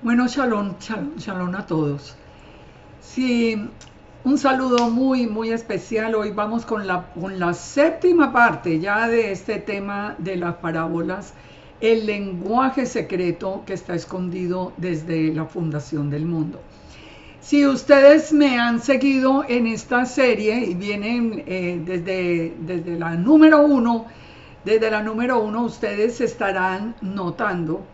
Bueno, shalom, shalom, shalom a todos. Sí, un saludo muy especial. Hoy vamos con la séptima parte ya de este tema de las parábolas, el lenguaje secreto que está escondido desde la fundación del mundo. Si ustedes me han seguido en esta serie y vienen desde la número uno, ustedes estarán notando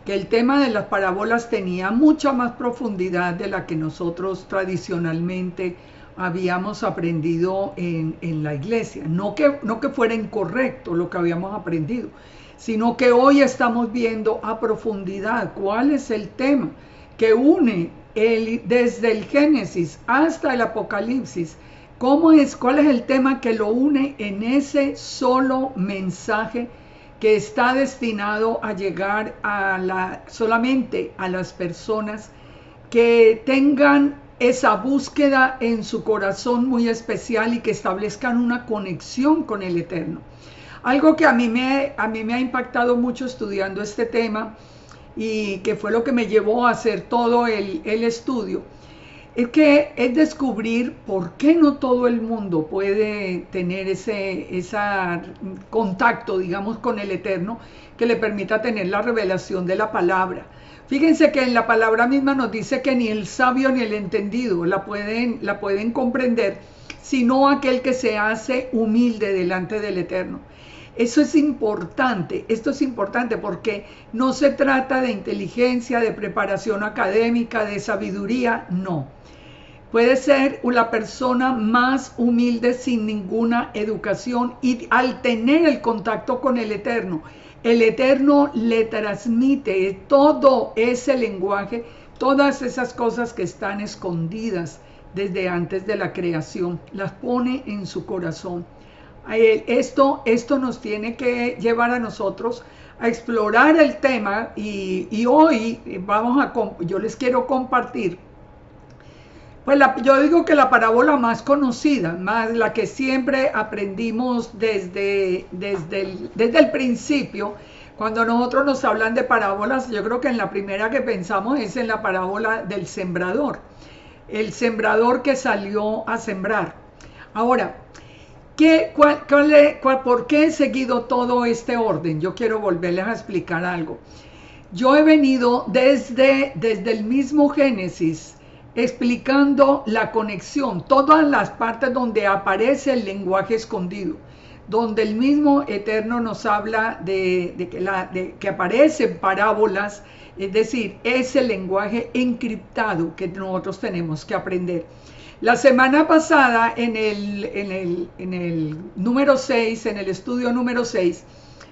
que el tema de las parábolas tenía mucha más profundidad de la que nosotros tradicionalmente habíamos aprendido en la iglesia. No que fuera incorrecto lo que habíamos aprendido, sino que hoy estamos viendo a profundidad cuál es el tema que une desde el Génesis hasta el Apocalipsis. ¿Cuál es el tema que lo une en ese solo mensaje que está destinado a llegar solamente a las personas que tengan esa búsqueda en su corazón muy especial y que establezcan una conexión con el Eterno? Algo que a mí me ha impactado mucho estudiando este tema y que fue lo que me llevó a hacer todo el estudio, es que es descubrir por qué no todo el mundo puede tener ese contacto, digamos, con el Eterno, que le permita tener la revelación de la palabra. Fíjense que en la palabra misma nos dice que ni el sabio ni el entendido la pueden comprender, sino aquel que se hace humilde delante del Eterno. Eso es importante, esto es importante porque no se trata de inteligencia, de preparación académica, de sabiduría, no. Puede ser la persona más humilde sin ninguna educación y al tener el contacto con el Eterno le transmite todo ese lenguaje, todas esas cosas que están escondidas desde antes de la creación, las pone en su corazón. Esto nos tiene que llevar a nosotros a explorar el tema y hoy yo les quiero compartir. Pues yo digo que la parábola más conocida, más la que siempre aprendimos desde el principio, cuando nosotros nos hablan de parábolas, yo creo que en la primera que pensamos es en la parábola del sembrador, el sembrador que salió a sembrar. Ahora, ¿por qué he seguido todo este orden? Yo quiero volverles a explicar algo. Yo he venido desde el mismo Génesis explicando la conexión, todas las partes donde aparece el lenguaje escondido, donde el mismo Eterno nos habla de que aparecen parábolas, es decir, ese lenguaje encriptado que nosotros tenemos que aprender. La semana pasada, en el número 6, en el estudio número 6,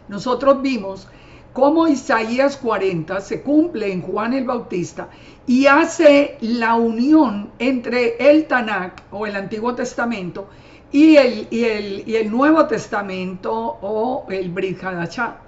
nosotros vimos cómo Isaías 40 se cumple en Juan el Bautista y hace la unión entre el Tanakh o el Antiguo Testamento y el Nuevo Testamento o el Brit Hadashah.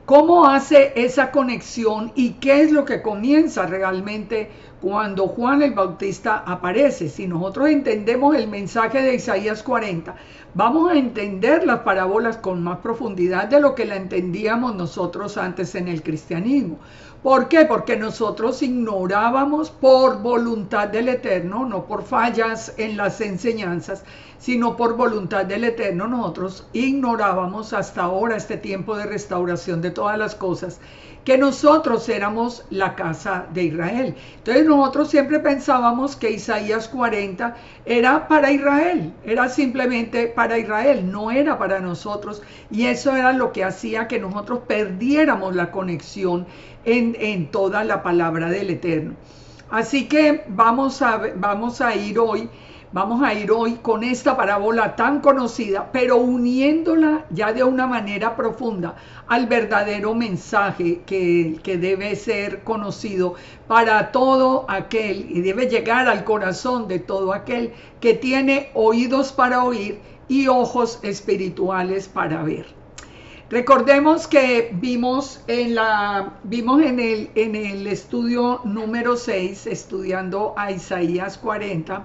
¿Cómo hace esa conexión y qué es lo que comienza realmente cuando Juan el Bautista aparece? Si nosotros entendemos el mensaje de Isaías 40, vamos a entender las parábolas con más profundidad de lo que la entendíamos nosotros antes en el cristianismo. ¿Por qué? Porque nosotros ignorábamos por voluntad del Eterno, no por fallas en las enseñanzas, sino por voluntad del Eterno. Nosotros ignorábamos hasta ahora, este tiempo de restauración de todas las cosas, que nosotros éramos la casa de Israel. Entonces nosotros siempre pensábamos que Isaías 40 era para Israel, era simplemente para Israel, no era para nosotros, y eso era lo que hacía que nosotros perdiéramos la conexión en toda la palabra del Eterno. Así que vamos a ir hoy con esta parábola tan conocida, pero uniéndola ya de una manera profunda al verdadero mensaje que debe ser conocido para todo aquel y debe llegar al corazón de todo aquel que tiene oídos para oír y ojos espirituales para ver. Recordemos que vimos en el estudio número 6, estudiando a Isaías 40,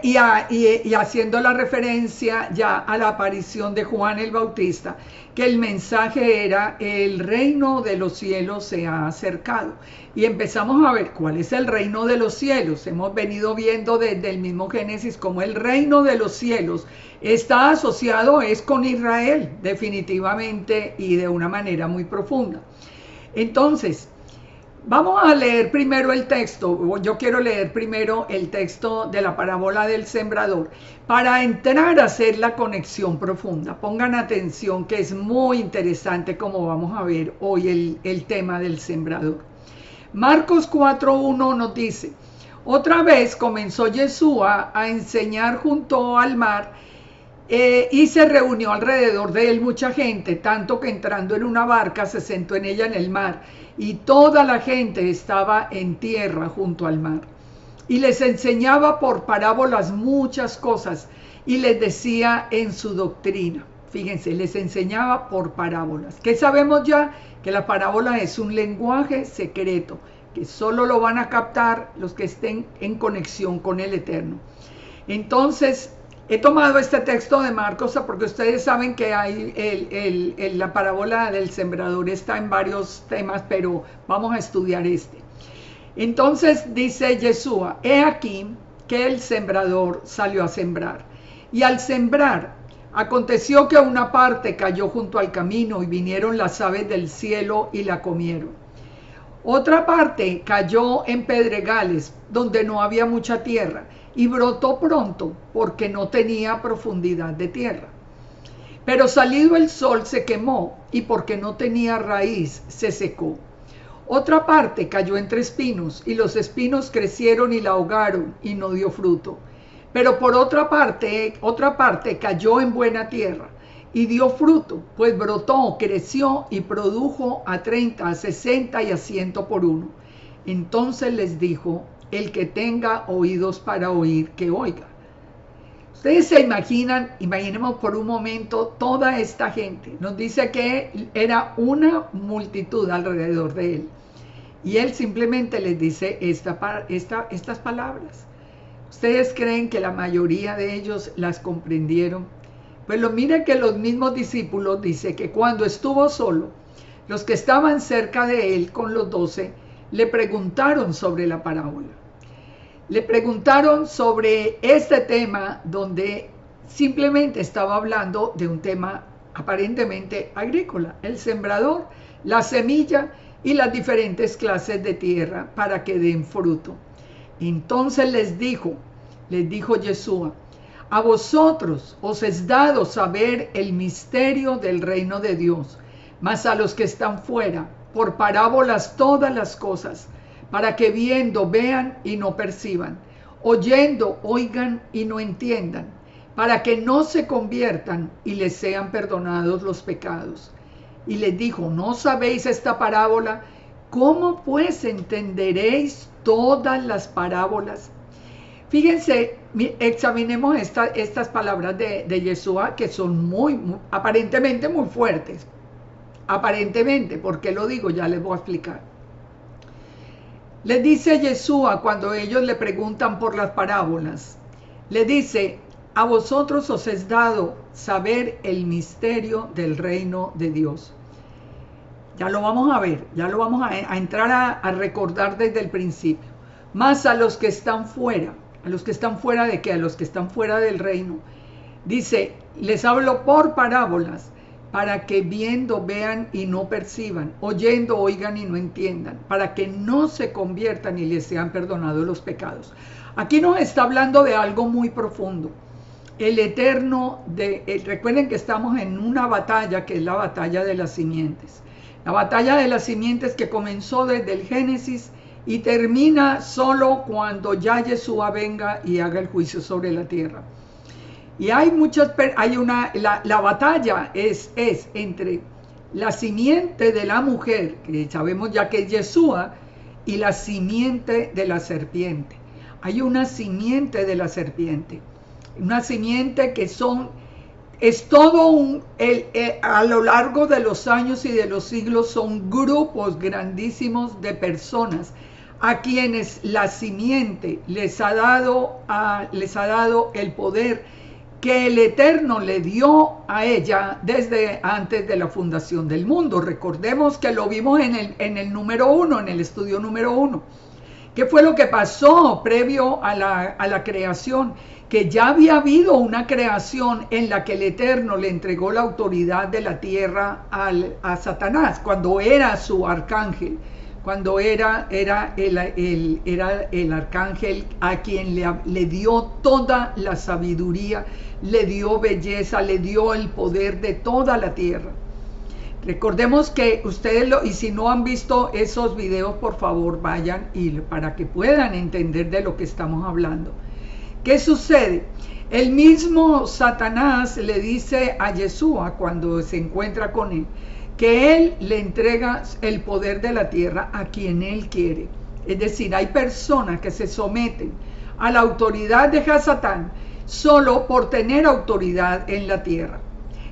y haciendo la referencia ya a la aparición de Juan el Bautista, que el mensaje era: el reino de los cielos se ha acercado. Y empezamos a ver cuál es el reino de los cielos. Hemos venido viendo desde el mismo Génesis cómo el reino de los cielos está asociado es con Israel, definitivamente, y de una manera muy profunda. Entonces, vamos a leer primero el texto. Yo quiero leer primero el texto de la parábola del sembrador para entrar a hacer la conexión profunda. Pongan atención, que es muy interesante como vamos a ver hoy el tema del sembrador. Marcos 4:1 nos dice: otra vez comenzó Yeshua a enseñar junto al mar, y se reunió alrededor de él mucha gente, tanto que entrando en una barca se sentó en ella en el mar, y toda la gente estaba en tierra junto al mar. Y les enseñaba por parábolas muchas cosas, y les decía en su doctrina. Fíjense, les enseñaba por parábolas. ¿Qué sabemos ya? Que la parábola es un lenguaje secreto, que solo lo van a captar los que estén en conexión con el Eterno. Entonces, he tomado este texto de Marcos porque ustedes saben que hay la parábola del sembrador está en varios temas, pero vamos a estudiar este. Entonces dice Yeshua: he aquí que el sembrador salió a sembrar. Y al sembrar, aconteció que una parte cayó junto al camino, y vinieron las aves del cielo y la comieron. Otra parte cayó en pedregales, donde no había mucha tierra, y brotó pronto, porque no tenía profundidad de tierra. Pero salido el sol se quemó, y porque no tenía raíz se secó. Otra parte cayó entre espinos, y los espinos crecieron y la ahogaron, y no dio fruto. Pero por otra parte cayó en buena tierra, y dio fruto, pues brotó, creció y produjo a 30, a 60 y a 100 por uno. Entonces les dijo: el que tenga oídos para oír, que oiga. Ustedes se imaginemos por un momento toda esta gente. Nos dice que era una multitud alrededor de él. Y él simplemente les dice estas palabras. ¿Ustedes creen que la mayoría de ellos las comprendieron? Pues miren que los mismos discípulos dice que cuando estuvo solo, los que estaban cerca de él con los 12 le preguntaron sobre la parábola. Le preguntaron sobre este tema, donde simplemente estaba hablando de un tema aparentemente agrícola: el sembrador, la semilla y las diferentes clases de tierra para que den fruto. Entonces les dijo Yeshua: a vosotros os es dado saber el misterio del reino de Dios, mas a los que están fuera, por parábolas todas las cosas, para que viendo vean y no perciban, oyendo oigan y no entiendan, para que no se conviertan y les sean perdonados los pecados. Y les dijo: ¿no sabéis esta parábola? ¿Cómo pues entenderéis todas las parábolas? Fíjense, examinemos estas palabras de Yeshua, que son aparentemente muy fuertes. Aparentemente, ¿por qué lo digo? Ya les voy a explicar. Les dice Yeshua, cuando ellos le preguntan por las parábolas, le dice: a vosotros os es dado saber el misterio del reino de Dios. Ya lo vamos a ver, ya lo vamos a entrar a recordar desde el principio. Más a los que están fuera. ¿A los que están fuera de qué? A los que están fuera del reino. Dice: les hablo por parábolas, para que viendo vean y no perciban, oyendo oigan y no entiendan, para que no se conviertan y les sean perdonados los pecados. Aquí nos está hablando de algo muy profundo. El Eterno, recuerden que estamos en una batalla, que es la batalla de las simientes. La batalla de las simientes que comenzó desde el Génesis y termina solo cuando ya Yeshua venga y haga el juicio sobre la tierra. Y la batalla es entre la simiente de la mujer, que sabemos ya que es Yeshua, y la simiente de la serpiente. Hay una simiente de la serpiente, una simiente que es todo a lo largo de los años y de los siglos, son grupos grandísimos de personas a quienes la simiente les ha dado el poder que el Eterno le dio a ella desde antes de la fundación del mundo. Recordemos que lo vimos en el número 1, en el estudio número 1. ¿Qué fue lo que pasó previo a la creación? Que ya había habido una creación en la que el Eterno le entregó la autoridad de la tierra a Satanás, cuando era su arcángel, cuando era el arcángel a quien le dio toda la sabiduría, le dio belleza, le dio el poder de toda la tierra. Recordemos que ustedes, y si no han visto esos videos, por favor vayan para que puedan entender de lo que estamos hablando. ¿Qué sucede? El mismo Satanás le dice a Yeshua cuando se encuentra con él, que él le entrega el poder de la tierra a quien él quiere. Es decir, hay personas que se someten a la autoridad de Hasatán solo por tener autoridad en la tierra.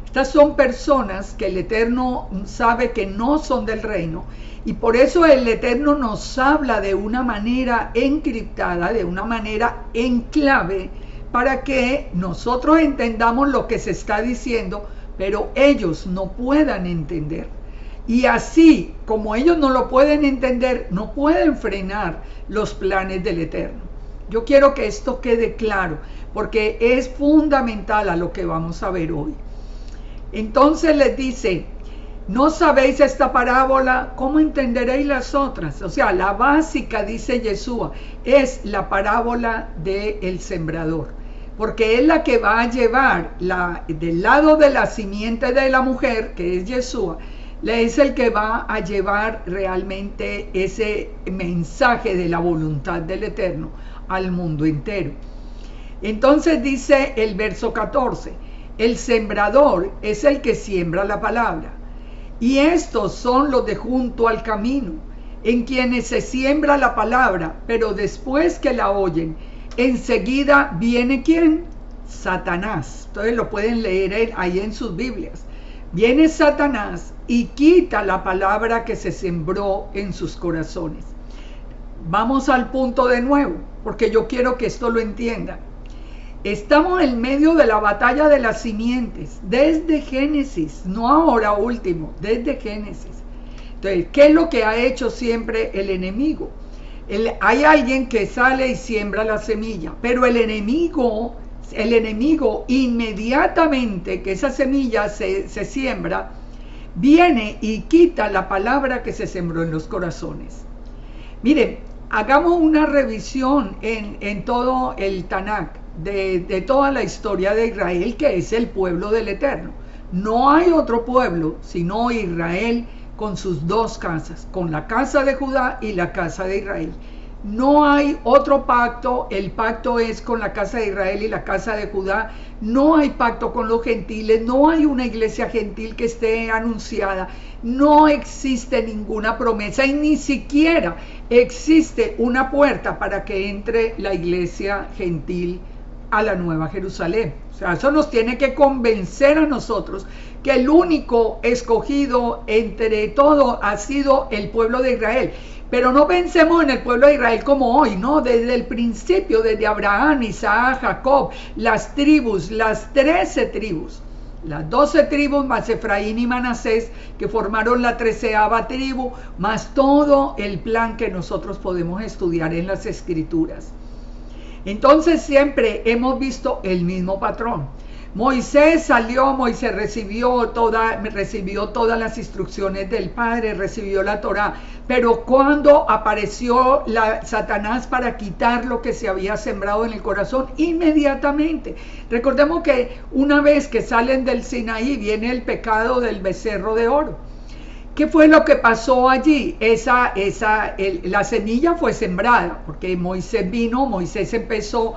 Estas son personas que el Eterno sabe que no son del reino, y por eso el Eterno nos habla de una manera encriptada, de una manera en clave, para que nosotros entendamos lo que se está diciendo, pero ellos no puedan entender. Y así como ellos no lo pueden entender, no pueden frenar los planes del Eterno. Yo quiero que esto quede claro, porque es fundamental a lo que vamos a ver hoy. Entonces les dice, ¿no sabéis esta parábola? ¿Cómo entenderéis las otras? O sea, la básica, dice Yeshua, es la parábola del sembrador, porque es la que va a llevar del lado de la simiente de la mujer, que es Yeshua, es el que va a llevar realmente ese mensaje de la voluntad del Eterno al mundo entero. Entonces dice el verso 14, el sembrador es el que siembra la palabra, y estos son los de junto al camino, en quienes se siembra la palabra, pero después que la oyen, enseguida viene ¿quién? Satanás. Entonces lo pueden leer ahí en sus Biblias. Viene Satanás y quita la palabra que se sembró en sus corazones. Vamos al punto de nuevo, porque yo quiero que esto lo entiendan. Estamos en medio de la batalla de las simientes, desde Génesis, no ahora último, desde Génesis. Entonces, ¿qué es lo que ha hecho siempre el enemigo? Hay alguien que sale y siembra la semilla, pero el enemigo inmediatamente que esa semilla se siembra, viene y quita la palabra que se sembró en los corazones. Miren, hagamos una revisión en todo el Tanakh, de toda la historia de Israel, que es el pueblo del Eterno. No hay otro pueblo sino Israel, con sus dos casas, con la casa de Judá y la casa de Israel. No hay otro pacto, el pacto es con la casa de Israel y la casa de Judá. No hay pacto con los gentiles, no hay una iglesia gentil que esté anunciada, no existe ninguna promesa y ni siquiera existe una puerta para que entre la iglesia gentil a la Nueva Jerusalén. O sea, eso nos tiene que convencer a nosotros que el único escogido entre todo ha sido el pueblo de Israel. Pero no pensemos en el pueblo de Israel como hoy, ¿no? Desde el principio, desde Abraham, Isaac, Jacob, las tribus, las 13 tribus, las 12 tribus más Efraín y Manasés, que formaron la 13ª tribu, más todo el plan que nosotros podemos estudiar en las Escrituras. Entonces siempre hemos visto el mismo patrón. Moisés salió, Moisés recibió todas las instrucciones del Padre, recibió la Torá, pero cuando apareció Satanás para quitar lo que se había sembrado en el corazón, inmediatamente. Recordemos que una vez que salen del Sinaí viene el pecado del becerro de oro. ¿Qué fue lo que pasó allí? La semilla fue sembrada, porque Moisés empezó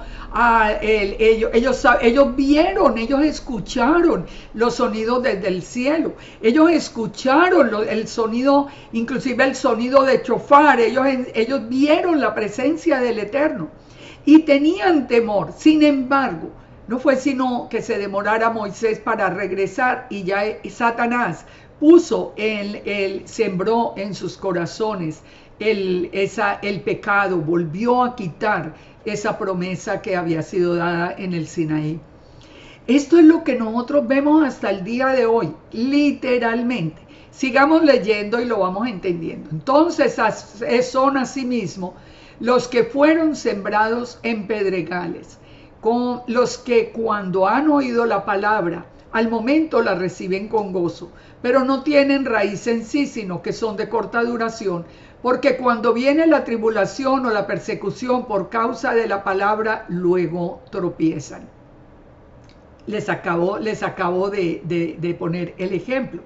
ellos vieron, ellos escucharon los sonidos desde el cielo, ellos escucharon el sonido, inclusive el sonido de chofar, ellos vieron la presencia del Eterno y tenían temor. Sin embargo, no fue sino que se demorara Moisés para regresar y ya Satanás sembró en sus corazones el pecado, volvió a quitar esa promesa que había sido dada en el Sinaí. Esto es lo que nosotros vemos hasta el día de hoy, literalmente. Sigamos leyendo y lo vamos entendiendo. Entonces son asimismo los que fueron sembrados en pedregales, con los que cuando han oído la palabra, al momento la reciben con gozo, pero no tienen raíz en sí, sino que son de corta duración, porque cuando viene la tribulación o la persecución por causa de la palabra, luego tropiezan. Les acabo de poner el ejemplo.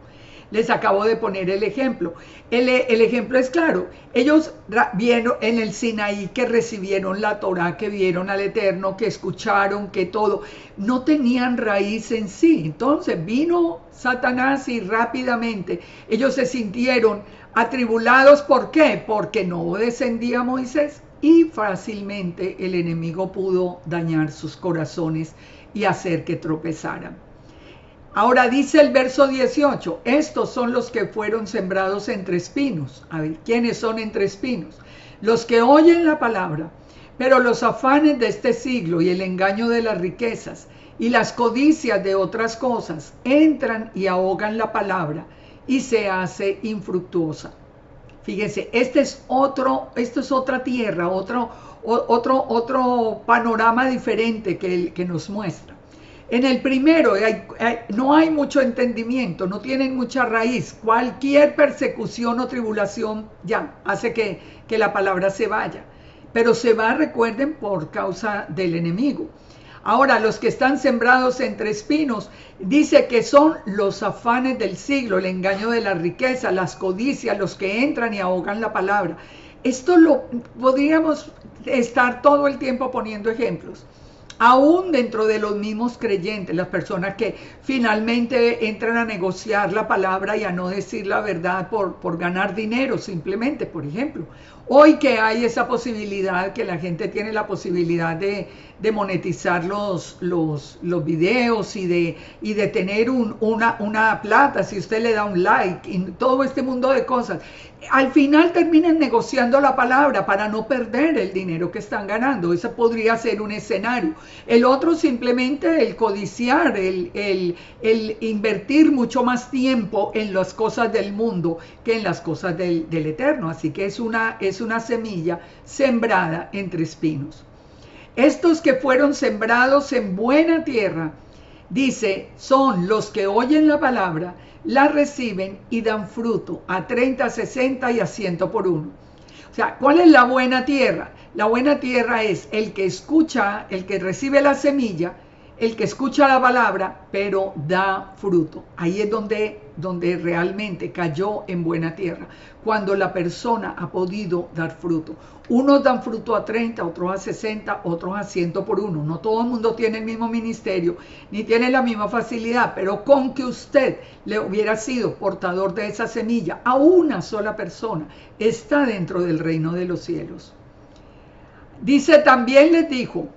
Les acabo de poner el ejemplo. El ejemplo es claro. Ellos vieron en el Sinaí que recibieron la Torá, que vieron al Eterno, que escucharon, que todo. No tenían raíz en sí. Entonces vino Satanás y rápidamente ellos se sintieron atribulados. ¿Por qué? Porque no descendía Moisés. Y fácilmente el enemigo pudo dañar sus corazones y hacer que tropezaran. Ahora dice el verso 18, estos son los que fueron sembrados entre espinos. A ver, ¿quiénes son entre espinos? Los que oyen la palabra, pero los afanes de este siglo y el engaño de las riquezas y las codicias de otras cosas entran y ahogan la palabra y se hace infructuosa. Fíjense, esto es otra tierra, otro panorama diferente que nos muestra. En el primero no hay mucho entendimiento, no tienen mucha raíz. Cualquier persecución o tribulación ya hace que la palabra se vaya. Pero se va, recuerden, por causa del enemigo. Ahora, los que están sembrados entre espinos, dice que son los afanes del siglo, el engaño de la riqueza, las codicias, los que entran y ahogan la palabra. Esto lo podríamos estar todo el tiempo poniendo ejemplos. Aún dentro de los mismos creyentes, las personas que finalmente entran a negociar la palabra y a no decir la verdad por ganar dinero simplemente, por ejemplo. Hoy que hay esa posibilidad, que la gente tiene la posibilidad de monetizar los videos y de tener una plata, si usted le da un like, y todo este mundo de cosas. Al final terminan negociando la palabra para no perder el dinero que están ganando. Ese podría ser un escenario. El otro simplemente el codiciar, el invertir mucho más tiempo en las cosas del mundo que en las cosas del Eterno. Así que es una semilla sembrada entre espinos. Estos que fueron sembrados en buena tierra, dice, son los que oyen la palabra, la reciben y dan fruto a 30, 60 y a 100 por uno. O sea, ¿cuál es la buena tierra? La buena tierra es el que escucha, el que recibe la semilla, el que escucha la palabra, pero da fruto. Ahí es donde realmente cayó en buena tierra, cuando la persona ha podido dar fruto. Unos dan fruto a 30, otros a 60, otros a 100 por uno. No todo el mundo tiene el mismo ministerio, ni tiene la misma facilidad, pero con que usted le hubiera sido portador de esa semilla a una sola persona, está dentro del reino de los cielos. Dice, también les dijo,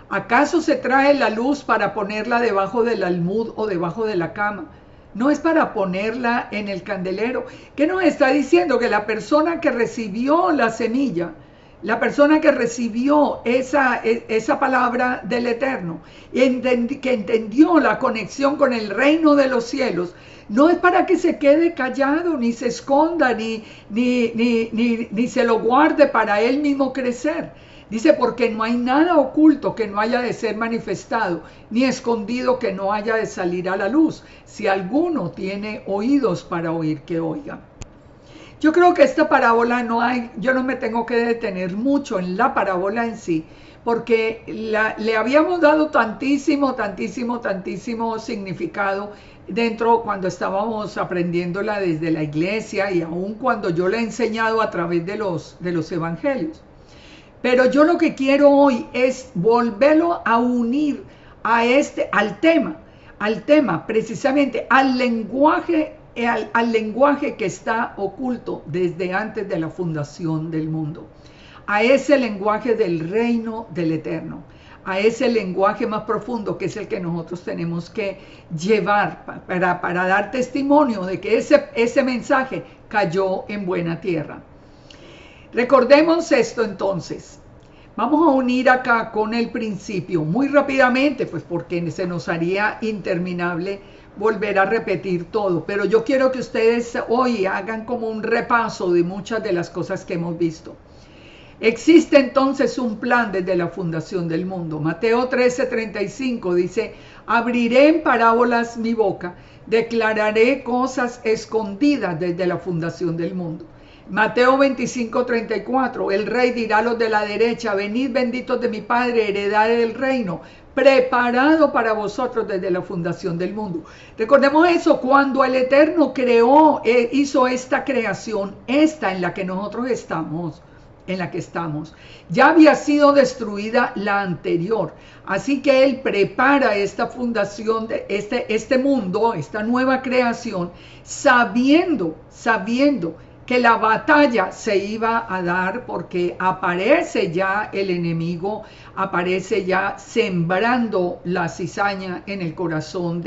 ¿acaso se trae la luz para ponerla debajo del almud o debajo de la cama? No es para ponerla en el candelero. ¿Qué nos está diciendo? Que la persona que recibió la semilla, la persona que recibió esa palabra del Eterno, que entendió la conexión con el reino de los cielos, no es para que se quede callado, ni se esconda, ni se lo guarde para él mismo crecer. Dice, porque no hay nada oculto que no haya de ser manifestado, ni escondido que no haya de salir a la luz. Si alguno tiene oídos para oír, que oiga. Yo creo que esta parábola yo no me tengo que detener mucho en la parábola en sí, porque le habíamos dado tantísimo significado dentro cuando estábamos aprendiéndola desde la iglesia y aún cuando yo la he enseñado a través de los evangelios. Pero yo lo que quiero hoy es volverlo a unir al tema, precisamente al lenguaje que está oculto desde antes de la fundación del mundo, a ese lenguaje del reino del Eterno, a ese lenguaje más profundo que es el que nosotros tenemos que llevar para dar testimonio de que ese mensaje cayó en buena tierra. Recordemos esto entonces. Vamos a unir acá con el principio muy rápidamente, pues porque se nos haría interminable volver a repetir todo. Pero yo quiero que ustedes hoy hagan como un repaso de muchas de las cosas que hemos visto. Existe entonces un plan desde la fundación del mundo. Mateo 13:35 dice: abriré en parábolas mi boca, declararé cosas escondidas desde la fundación del mundo. Mateo 25:34, el rey dirá a los de la derecha: venid benditos de mi Padre, heredad del reino, preparado para vosotros desde la fundación del mundo. Recordemos eso, cuando el Eterno creó, hizo esta creación, esta en la que nosotros estamos, ya había sido destruida la anterior. Así que Él prepara esta fundación de este mundo, esta nueva creación, sabiendo que la batalla se iba a dar, porque aparece ya el enemigo, aparece ya sembrando la cizaña en el corazón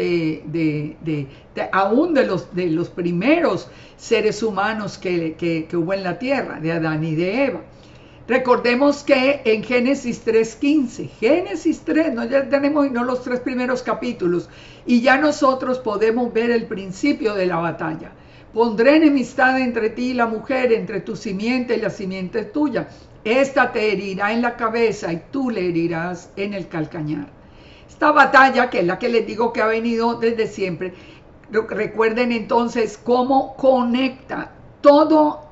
aún de los primeros seres humanos que hubo en la tierra, de Adán y de Eva. Recordemos que en Génesis 3:15, Génesis 3, ya tenemos no los 3 primeros capítulos, y ya nosotros podemos ver el principio de la batalla. Pondré enemistad entre ti y la mujer, entre tu simiente y la simiente tuya. Esta te herirá en la cabeza y tú le herirás en el calcañar. Esta batalla, que es la que les digo que ha venido desde siempre, recuerden entonces cómo conecta todo,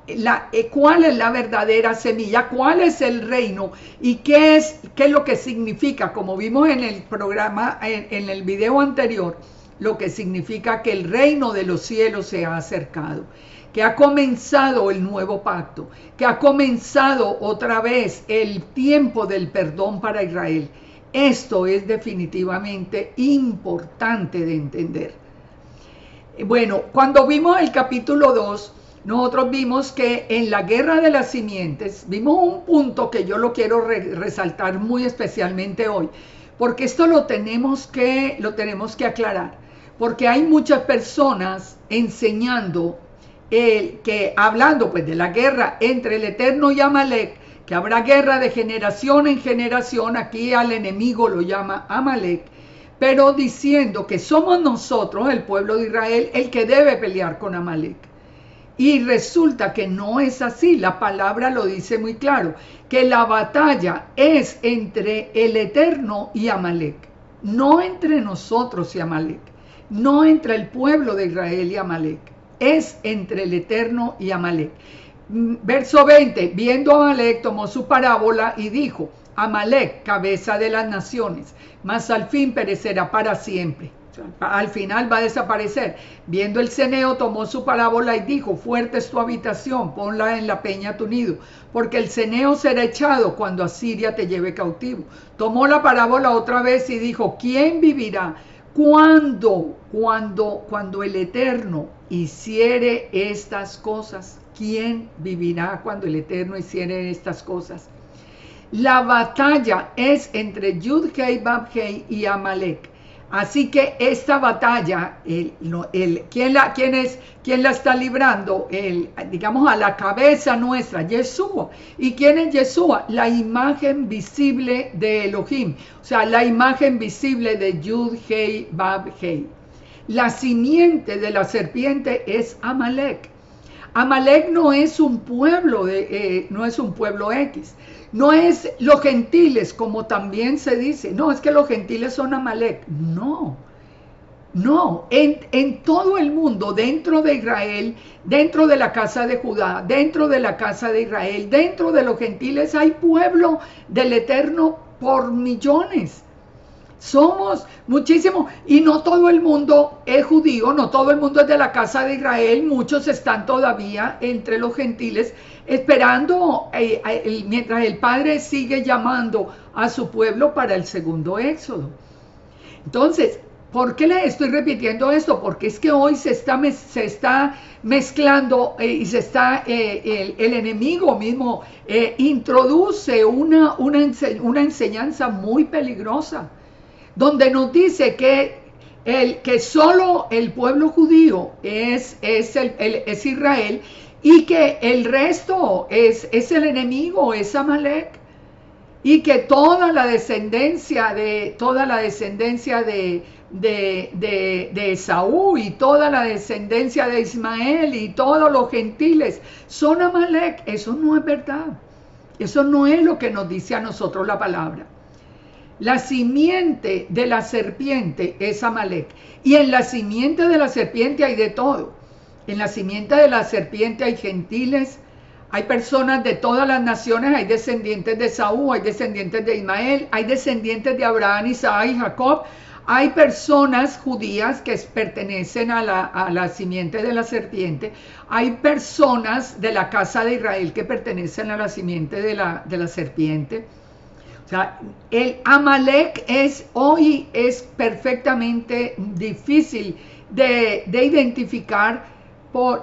cuál es la verdadera semilla, cuál es el reino y qué es lo que significa, como vimos en el programa, en el video anterior, lo que significa que el reino de los cielos se ha acercado, que ha comenzado el nuevo pacto, que ha comenzado otra vez el tiempo del perdón para Israel. Esto es definitivamente importante de entender. Bueno, cuando vimos el capítulo 2, nosotros vimos que en la guerra de las simientes, vimos un punto que yo lo quiero resaltar muy especialmente hoy, porque esto lo tenemos que aclarar. Porque hay muchas personas enseñando, hablando pues de la guerra entre el Eterno y Amalek, que habrá guerra de generación en generación, aquí al enemigo lo llama Amalek, pero diciendo que somos nosotros, el pueblo de Israel, el que debe pelear con Amalek. Y resulta que no es así, la palabra lo dice muy claro, que la batalla es entre el Eterno y Amalek, no entre nosotros y Amalek. No entre el pueblo de Israel y Amalek, es entre el Eterno y Amalek. Verso 20, viendo a Amalek tomó su parábola y dijo: Amalek, cabeza de las naciones, mas al fin perecerá para siempre. Al final va a desaparecer. Viendo el ceneo tomó su parábola y dijo: fuerte es tu habitación, ponla en la peña tu nido, porque el ceneo será echado cuando Asiria te lleve cautivo. Tomó la parábola otra vez y dijo: ¿quién vivirá cuando el Eterno hiciere estas cosas? ¿Quién vivirá cuando el Eterno hiciere estas cosas? La batalla es entre Yud-Hei, Bab-Hei y Amalek. Así que esta batalla, ¿quién la está librando? Digamos, a la cabeza nuestra, Yeshua. ¿Y quién es Yeshua? La imagen visible de Elohim, o sea, la imagen visible de Yud-Hei, Bab-Hei. La simiente de la serpiente es Amalek. Amalek no es un pueblo X. No es los gentiles, como también se dice. No, es que los gentiles son Amalek. No. En todo el mundo, dentro de Israel, dentro de la casa de Judá, dentro de la casa de Israel, dentro de los gentiles, hay pueblo del Eterno por millones. Somos muchísimos, y no todo el mundo es judío, no todo el mundo es de la casa de Israel, muchos están todavía entre los gentiles esperando mientras el Padre sigue llamando a su pueblo para el segundo éxodo. Entonces, ¿por qué le estoy repitiendo esto? Porque es que hoy se está mezclando y el enemigo mismo introduce una enseñanza muy peligrosa, donde nos dice que solo el pueblo judío es Israel, y que el resto es el enemigo, es Amalek, y que toda la descendencia de Esaú y toda la descendencia de Ismael y todos los gentiles son Amalek. Eso no es verdad. Eso no es lo que nos dice a nosotros la palabra. La simiente de la serpiente es Amalek. Y en la simiente de la serpiente hay de todo. En la simiente de la serpiente hay gentiles, hay personas de todas las naciones, hay descendientes de Esaú, hay descendientes de Ismael, hay descendientes de Abraham, Isaac y Jacob. Hay personas judías que pertenecen a la simiente de la serpiente. Hay personas de la casa de Israel que pertenecen a la simiente de la serpiente. O sea, el Amalek hoy es perfectamente difícil de identificar,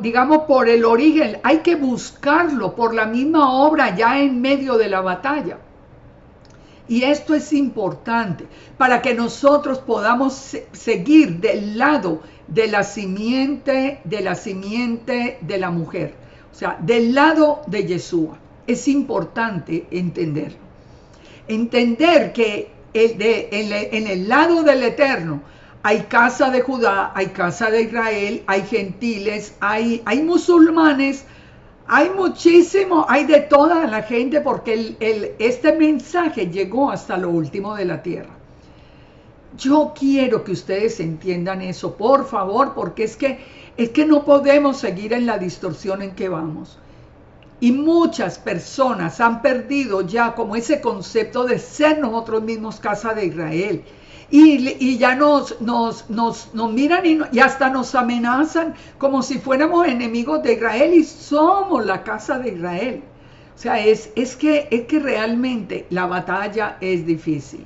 digamos, por el origen. Hay que buscarlo por la misma obra ya en medio de la batalla. Y esto es importante para que nosotros podamos seguir del lado de la simiente de la mujer. O sea, del lado de Yeshua. Es importante entenderlo. Entender que en el lado del Eterno hay casa de Judá, hay casa de Israel, hay gentiles, hay musulmanes, hay muchísimo, hay de toda la gente, porque este mensaje llegó hasta lo último de la tierra. Yo quiero que ustedes entiendan eso, por favor, porque es que no podemos seguir en la distorsión en que vamos. Y muchas personas han perdido ya como ese concepto de ser nosotros mismos casa de Israel. Y ya nos miran y hasta nos amenazan como si fuéramos enemigos de Israel, y somos la casa de Israel. O sea, es que realmente la batalla es difícil.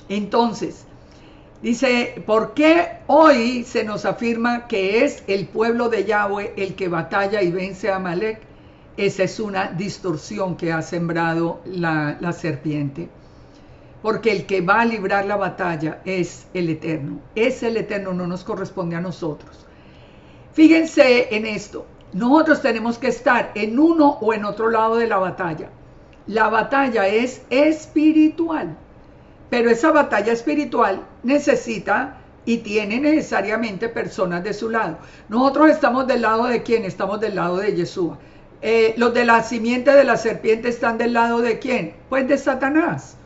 Entonces, dice, ¿por qué hoy se nos afirma que es el pueblo de Yahweh el que batalla y vence a Amalek? Esa es una distorsión que ha sembrado la serpiente. Porque el que va a librar la batalla es el Eterno. Es el Eterno, no nos corresponde a nosotros. Fíjense en esto. Nosotros tenemos que estar en uno o en otro lado de la batalla. La batalla es espiritual. Pero esa batalla espiritual necesita y tiene necesariamente personas de su lado. Nosotros estamos del lado de ¿quién? Estamos del lado de Yeshua. Los de la simiente de la serpiente están del lado de ¿quién? Pues de Satanás.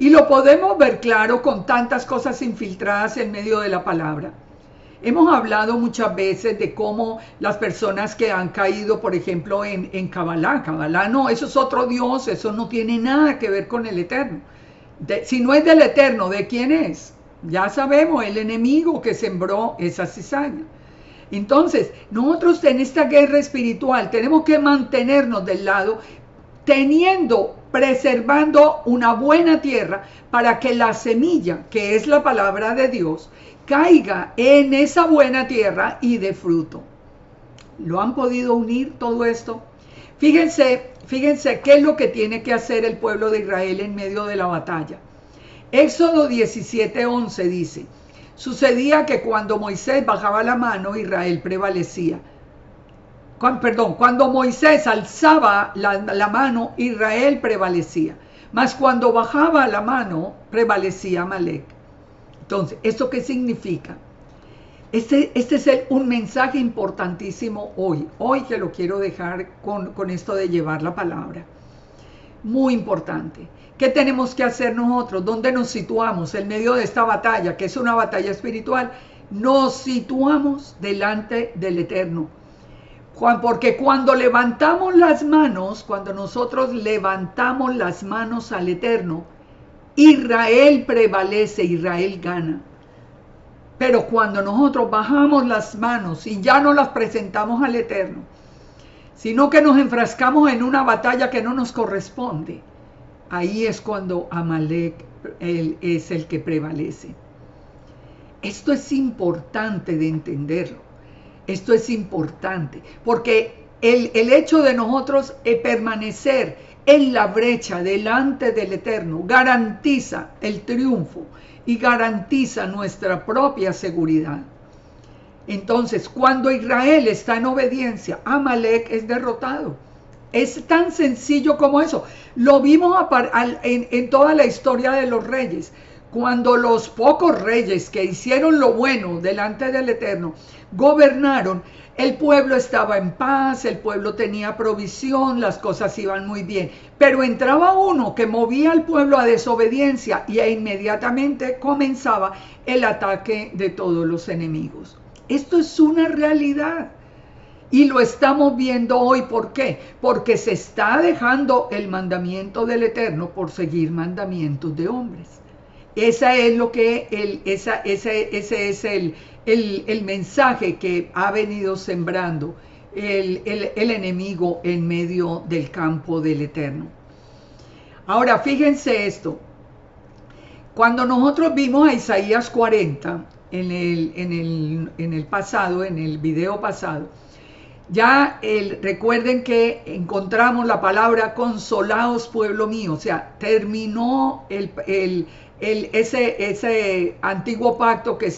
Y lo podemos ver claro con tantas cosas infiltradas en medio de la palabra. Hemos hablado muchas veces de cómo las personas que han caído, por ejemplo, en Kabbalah. Kabbalah no, eso es otro Dios, eso no tiene nada que ver con el Eterno. Si no es del Eterno, ¿de quién es? Ya sabemos, el enemigo que sembró esa cizaña. Entonces, nosotros en esta guerra espiritual tenemos que mantenernos del lado, preservando una buena tierra para que la semilla, que es la palabra de Dios, caiga en esa buena tierra y dé fruto. ¿Lo han podido unir todo esto? Fíjense qué es lo que tiene que hacer el pueblo de Israel en medio de la batalla. Éxodo 17:11 dice: sucedía que cuando Moisés bajaba la mano, Israel prevalecía. Cuando Moisés alzaba la mano, Israel prevalecía. Mas cuando bajaba la mano, prevalecía Amalek. Entonces, ¿esto qué significa? Este es un mensaje importantísimo hoy que lo quiero dejar con esto de llevar la palabra. Muy importante. ¿Qué tenemos que hacer nosotros? ¿Dónde nos situamos en medio de esta batalla, que es una batalla espiritual? Nos situamos delante del Eterno. Porque cuando levantamos las manos, cuando nosotros levantamos las manos al Eterno, Israel prevalece, Israel gana. Pero cuando nosotros bajamos las manos y ya no las presentamos al Eterno, sino que nos enfrascamos en una batalla que no nos corresponde, ahí es cuando Amalek es el que prevalece. Esto es importante de entenderlo. Esto es importante porque el hecho de nosotros permanecer en la brecha delante del Eterno garantiza el triunfo y garantiza nuestra propia seguridad. Entonces, cuando Israel está en obediencia, Amalek es derrotado. Es tan sencillo como eso. Lo vimos en toda la historia de los reyes. Cuando los pocos reyes que hicieron lo bueno delante del Eterno gobernaron, el pueblo estaba en paz, el pueblo tenía provisión, las cosas iban muy bien. Pero entraba uno que movía al pueblo a desobediencia y inmediatamente comenzaba el ataque de todos los enemigos. Esto es una realidad. Y lo estamos viendo hoy. ¿Por qué? Porque se está dejando el mandamiento del Eterno por seguir mandamientos de hombres. Ese es el mensaje que ha venido sembrando el enemigo en medio del campo del Eterno. Ahora, fíjense esto. Cuando nosotros vimos a Isaías 40 en el pasado, en el video pasado, ya recuerden que encontramos la palabra consolaos pueblo mío, o sea, terminó ese antiguo pacto que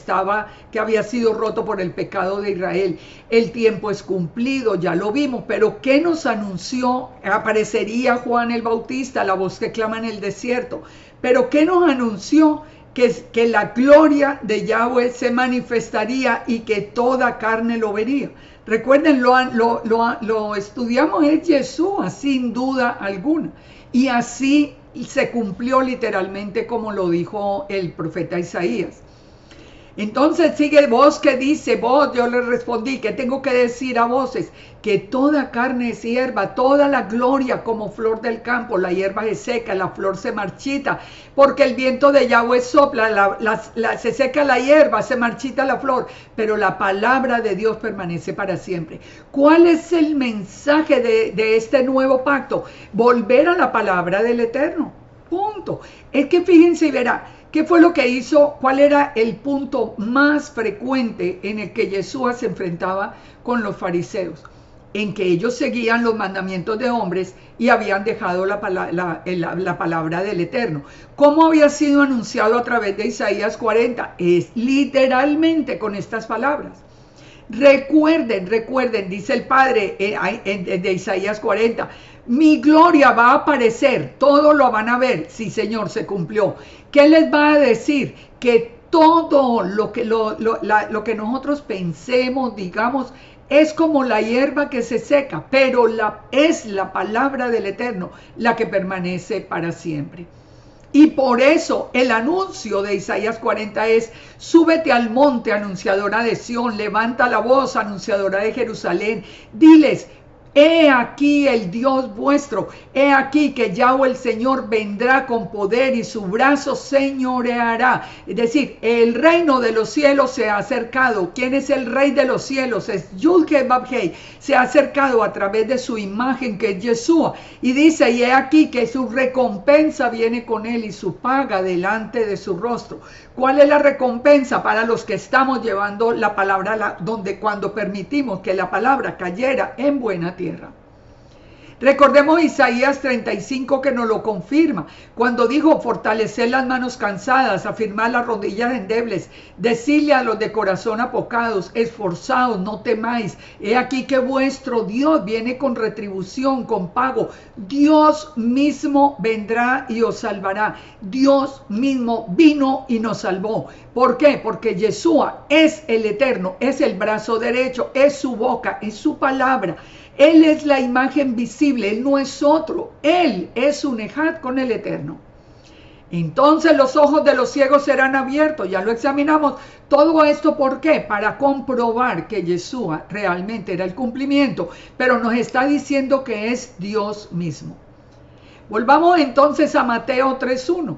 había sido roto por el pecado de Israel. El tiempo es cumplido, ya lo vimos, pero ¿qué nos anunció? Aparecería Juan el Bautista, la voz que clama en el desierto, pero ¿qué nos anunció? Que la gloria de Yahweh se manifestaría y que toda carne lo vería. Recuerden, lo estudiamos, es Yeshua, sin duda alguna. Y así se cumplió literalmente como lo dijo el profeta Isaías. Entonces sigue voz que dice, voz, yo le respondí, ¿qué tengo que decir a voces? Que toda carne es hierba, toda la gloria como flor del campo, la hierba se seca, la flor se marchita, porque el viento de Yahweh sopla, se seca la hierba, se marchita la flor, pero la palabra de Dios permanece para siempre. ¿Cuál es el mensaje de este nuevo pacto? Volver a la palabra del Eterno, punto. Es que fíjense y verá, ¿qué fue lo que hizo? ¿Cuál era el punto más frecuente en el que Yeshua se enfrentaba con los fariseos? En que ellos seguían los mandamientos de hombres y habían dejado la palabra del Eterno. ¿Cómo había sido anunciado a través de Isaías 40? Es literalmente con estas palabras. Recuerden, dice el Padre de Isaías 40, mi gloria va a aparecer, todos lo van a ver, sí Señor, se cumplió. ¿Qué les va a decir? Que todo lo que nosotros pensemos, digamos, es como la hierba que se seca, pero es la palabra del Eterno la que permanece para siempre. Y por eso el anuncio de Isaías 40 es, súbete al monte, anunciadora de Sión, levanta la voz, anunciadora de Jerusalén, diles, he aquí el Dios vuestro, he aquí que Yahweh el Señor vendrá con poder y su brazo señoreará. Es decir, el reino de los cielos se ha acercado. ¿Quién es el rey de los cielos? Es Yud-Heh-Vav-Heh. Se ha acercado a través de su imagen que es Yeshua. Y dice, y he aquí que su recompensa viene con él y su paga delante de su rostro. ¿Cuál es la recompensa para los que estamos llevando la palabra cuando permitimos que la palabra cayera en buena tierra? Recordemos Isaías 35 que nos lo confirma, cuando dijo, fortalecer las manos cansadas, afirmar las rodillas endebles, decirle a los de corazón apocados, esforzaos, no temáis, he aquí que vuestro Dios viene con retribución, con pago, Dios mismo vendrá y os salvará, Dios mismo vino y nos salvó. ¿Por qué? Porque Yeshua es el Eterno, es el brazo derecho, es su boca, es su palabra. Él es la imagen visible, Él no es otro. Él es un ejad con el Eterno. Entonces los ojos de los ciegos serán abiertos. Ya lo examinamos. Todo esto, ¿por qué? Para comprobar que Yeshua realmente era el cumplimiento. Pero nos está diciendo que es Dios mismo. Volvamos entonces a Mateo 3.1.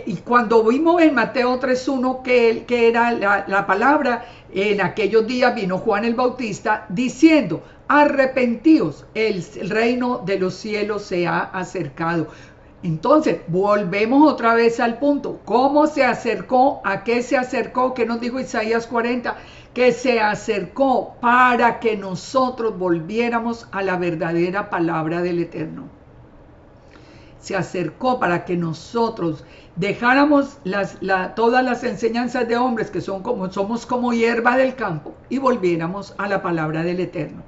Y cuando vimos en Mateo 3.1 que era la palabra, en aquellos días vino Juan el Bautista diciendo, arrepentíos, el reino de los cielos se ha acercado. Entonces, volvemos otra vez al punto. ¿Cómo se acercó? ¿A qué se acercó? ¿Qué nos dijo Isaías 40? Que se acercó para que nosotros volviéramos a la verdadera palabra del Eterno. se acercó para que nosotros dejáramos todas las enseñanzas de hombres que somos como hierba del campo y volviéramos a la palabra del Eterno.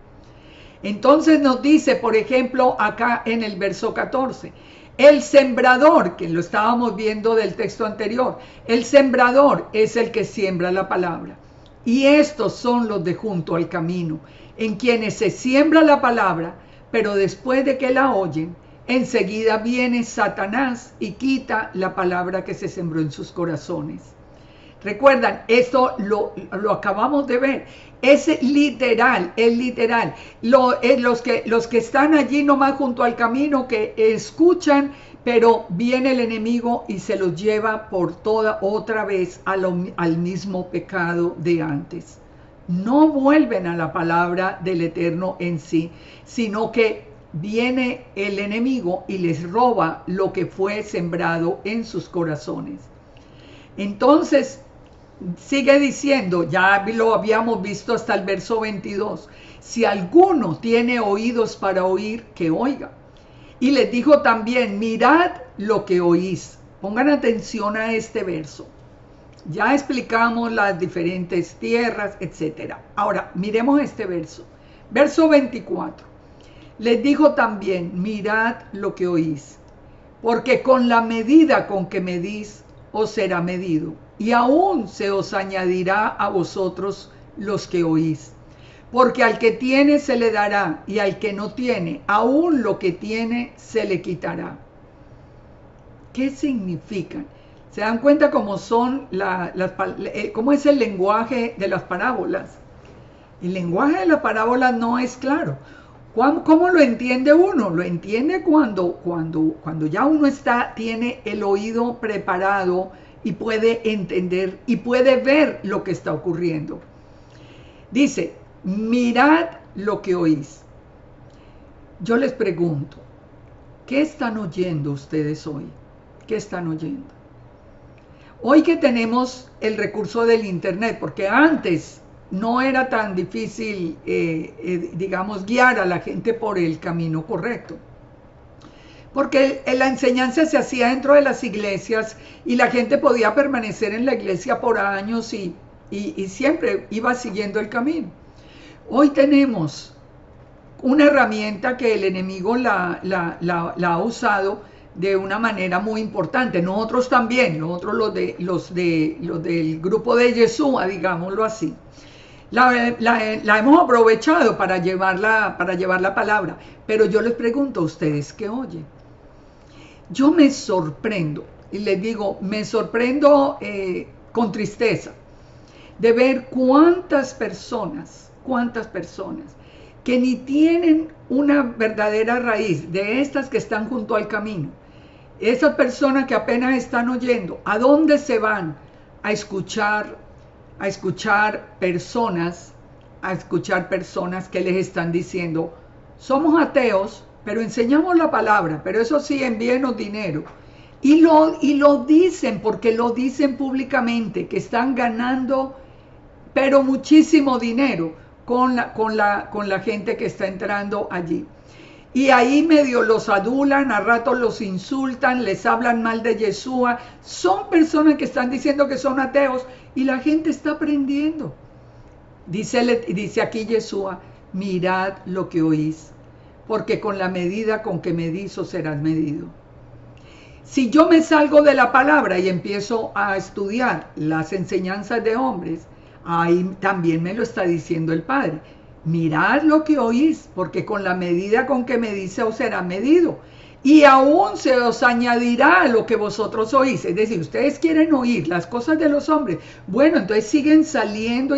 Entonces nos dice, por ejemplo, acá en el verso 14, el sembrador, que lo estábamos viendo del texto anterior, el sembrador es el que siembra la palabra. Y estos son los de junto al camino, en quienes se siembra la palabra, pero después de que la oyen, enseguida viene Satanás y quita la palabra que se sembró en sus corazones. Recuerdan, esto lo acabamos de ver. Es literal, es literal. Los que están allí nomás junto al camino, que escuchan, pero viene el enemigo y se los lleva por toda otra vez al mismo pecado de antes. No vuelven a la palabra del Eterno en sí, sino que viene el enemigo y les roba lo que fue sembrado en sus corazones. Entonces, sigue diciendo, ya lo habíamos visto hasta el verso 22, si alguno tiene oídos para oír, que oiga. Y les dijo también, mirad lo que oís. Pongan atención a este verso. Ya explicamos las diferentes tierras, etc. Ahora, miremos este verso. Verso 24. Les dijo también, mirad lo que oís, porque con la medida con que medís, os será medido, y aún se os añadirá a vosotros los que oís. Porque al que tiene se le dará, y al que no tiene, aún lo que tiene se le quitará. ¿Qué significan? ¿Se dan cuenta cómo son cómo es el lenguaje de las parábolas? El lenguaje de las parábolas no es claro. ¿Cómo lo entiende uno? Lo entiende cuando ya uno tiene el oído preparado y puede entender y puede ver lo que está ocurriendo. Dice, mirad lo que oís. Yo les pregunto, ¿qué están oyendo ustedes hoy? ¿Qué están oyendo? Hoy que tenemos el recurso del internet, porque antes no era tan difícil, digamos, guiar a la gente por el camino correcto. Porque la enseñanza se hacía dentro de las iglesias y la gente podía permanecer en la iglesia por años y siempre iba siguiendo el camino. Hoy tenemos una herramienta que el enemigo la ha usado de una manera muy importante. Nosotros también, los del grupo de Yeshua, digámoslo así. La hemos aprovechado para llevar la palabra, pero yo les pregunto a ustedes, ¿qué oyen? Yo me sorprendo, y les digo, me sorprendo con tristeza, de ver cuántas personas que ni tienen una verdadera raíz, de estas que están junto al camino, esas personas que apenas están oyendo, ¿a dónde se van? A escuchar personas que les están diciendo, somos ateos, pero enseñamos la palabra, pero eso sí, envíenos dinero. Y lo dicen, porque lo dicen públicamente, que están ganando, pero muchísimo dinero con la gente que está entrando allí. Y ahí medio los adulan, a ratos los insultan, les hablan mal de Yeshua. Son personas que están diciendo que son ateos y la gente está aprendiendo. Dice aquí Yeshua, mirad lo que oís, porque con la medida con que medís os serás medido. Si yo me salgo de la palabra y empiezo a estudiar las enseñanzas de hombres, ahí también me lo está diciendo el Padre. Mirad lo que oís, porque con la medida con que medís os será medido. Y aún se os añadirá a lo que vosotros oís. Es decir, ustedes quieren oír las cosas de los hombres. Bueno, entonces siguen saliendo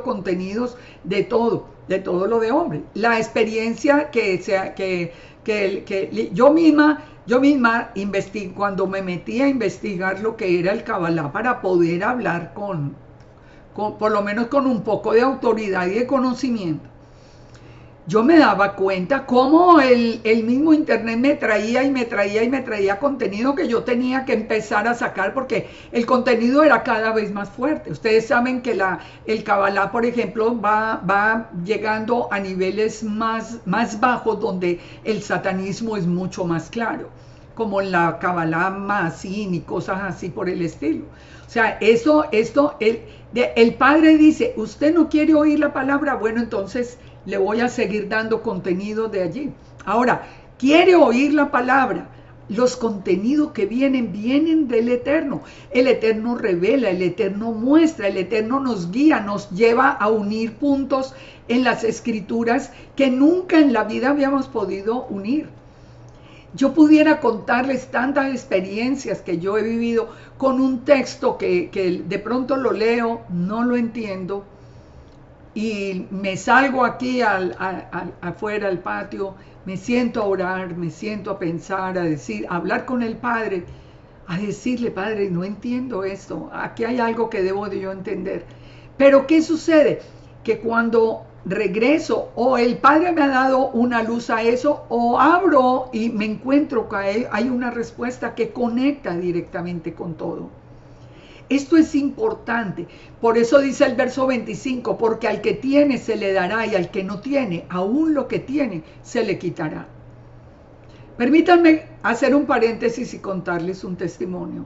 contenidos de todo lo de hombre. La experiencia que yo misma investigué, cuando me metí a investigar lo que era el Kabbalah para poder hablar por lo menos con un poco de autoridad y de conocimiento. yo me daba cuenta cómo el mismo internet me traía y me traía y me traía contenido que yo tenía que empezar a sacar porque el contenido era cada vez más fuerte. Ustedes saben que el Kabbalah, por ejemplo, va llegando a niveles más bajos donde el satanismo es mucho más claro, como en la Kabbalah Maasín y cosas así por el estilo. O sea, el padre dice, usted no quiere oír la palabra, bueno, entonces le voy a seguir dando contenido de allí. Ahora, quiere oír la palabra. Los contenidos que vienen del Eterno. El Eterno revela, el Eterno muestra, el Eterno nos guía, nos lleva a unir puntos en las escrituras que nunca en la vida habíamos podido unir. Yo pudiera contarles tantas experiencias que yo he vivido con un texto que de pronto lo leo, no lo entiendo, y me salgo aquí afuera al patio, me siento a orar, me siento a pensar, a hablar con el Padre, a decirle, Padre, no entiendo esto, aquí hay algo que debo de yo entender. Pero ¿qué sucede? Que cuando regreso, o el Padre me ha dado una luz a eso, o abro y me encuentro que hay una respuesta que conecta directamente con todo. Esto es importante, por eso dice el verso 25, porque al que tiene se le dará y al que no tiene, aún lo que tiene, se le quitará. Permítanme hacer un paréntesis y contarles un testimonio.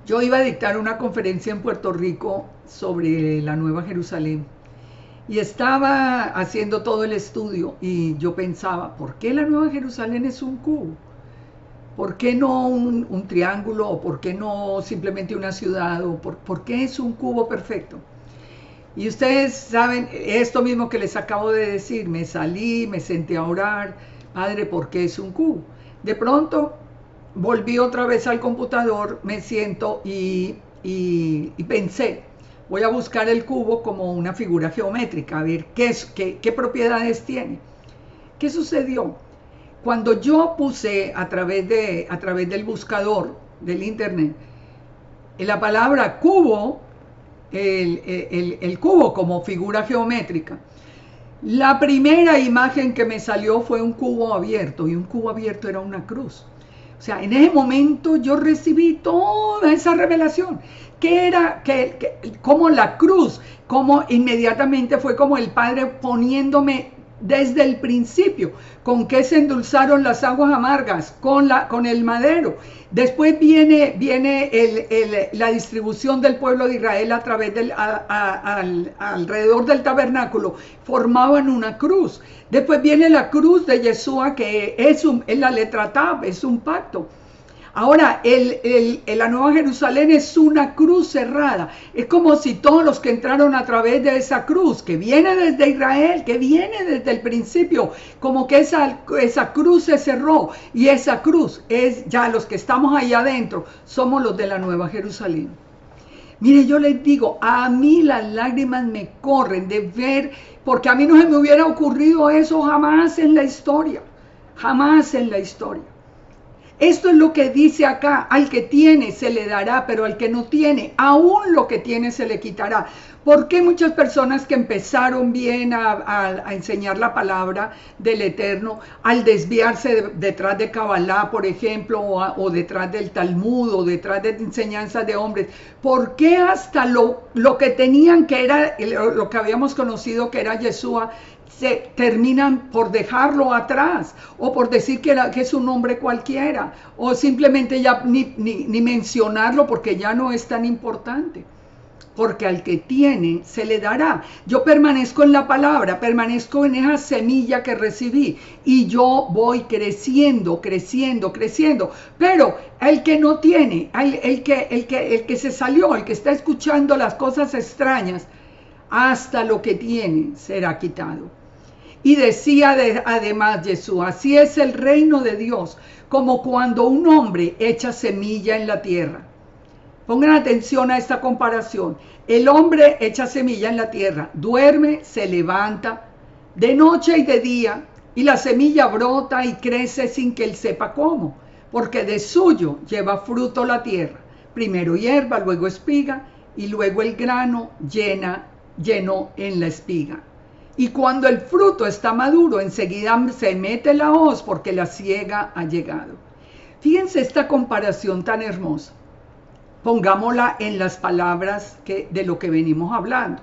Yo iba a dictar una conferencia en Puerto Rico sobre la Nueva Jerusalén y estaba haciendo todo el estudio y yo pensaba, ¿por qué la Nueva Jerusalén es un cubo? ¿Por qué no un triángulo? ¿O por qué no simplemente una ciudad? ¿O por qué es un cubo perfecto? Y ustedes saben esto mismo que les acabo de decir. Me salí, me senté a orar. Padre, ¿por qué es un cubo? De pronto volví otra vez al computador, me siento y pensé, voy a buscar el cubo como una figura geométrica, a ver qué propiedades tiene. ¿Qué sucedió? Cuando yo puse a través del buscador del internet la palabra cubo, el cubo como figura geométrica, la primera imagen que me salió fue un cubo abierto, y un cubo abierto era una cruz. O sea, en ese momento yo recibí toda esa revelación, que era como la cruz, como inmediatamente fue como el Padre poniéndome desde el principio, con qué se endulzaron las aguas amargas, con el madero. Después viene la distribución del pueblo de Israel a través alrededor del tabernáculo, formaban una cruz. Después viene la cruz de Yeshua, que es la letra Tav, es un pacto. Ahora, la Nueva Jerusalén es una cruz cerrada. Es como si todos los que entraron a través de esa cruz, que viene desde Israel, que viene desde el principio, como que esa cruz se cerró. Y esa cruz es ya los que estamos ahí adentro, somos los de la Nueva Jerusalén. Mire, yo les digo, a mí las lágrimas me corren de ver, porque a mí no se me hubiera ocurrido eso jamás en la historia. Jamás en la historia. Esto es lo que dice acá, al que tiene se le dará, pero al que no tiene, aún lo que tiene se le quitará. ¿Por qué muchas personas que empezaron bien a enseñar la palabra del Eterno, al desviarse detrás de Kabbalah, por ejemplo, o detrás del Talmud, o detrás de enseñanzas de hombres, por qué hasta lo que tenían, que era lo que habíamos conocido que era Yeshua, se terminan por dejarlo atrás, o por decir que es un hombre cualquiera, o simplemente ya ni mencionarlo porque ya no es tan importante? Porque al que tiene se le dará. Yo permanezco en la palabra, permanezco en esa semilla que recibí, y yo voy creciendo, creciendo, creciendo. Pero el que no tiene, el que se salió, el que está escuchando las cosas extrañas, hasta lo que tiene será quitado. Y decía además Jesús, así es el reino de Dios, como cuando un hombre echa semilla en la tierra. Pongan atención a esta comparación. El hombre echa semilla en la tierra, duerme, se levanta, de noche y de día, y la semilla brota y crece sin que él sepa cómo, porque de suyo lleva fruto la tierra. Primero hierba, luego espiga, y luego el grano lleno en la espiga. Y cuando el fruto está maduro, enseguida se mete la hoz porque la siega ha llegado. Fíjense esta comparación tan hermosa. Pongámosla en las palabras de lo que venimos hablando.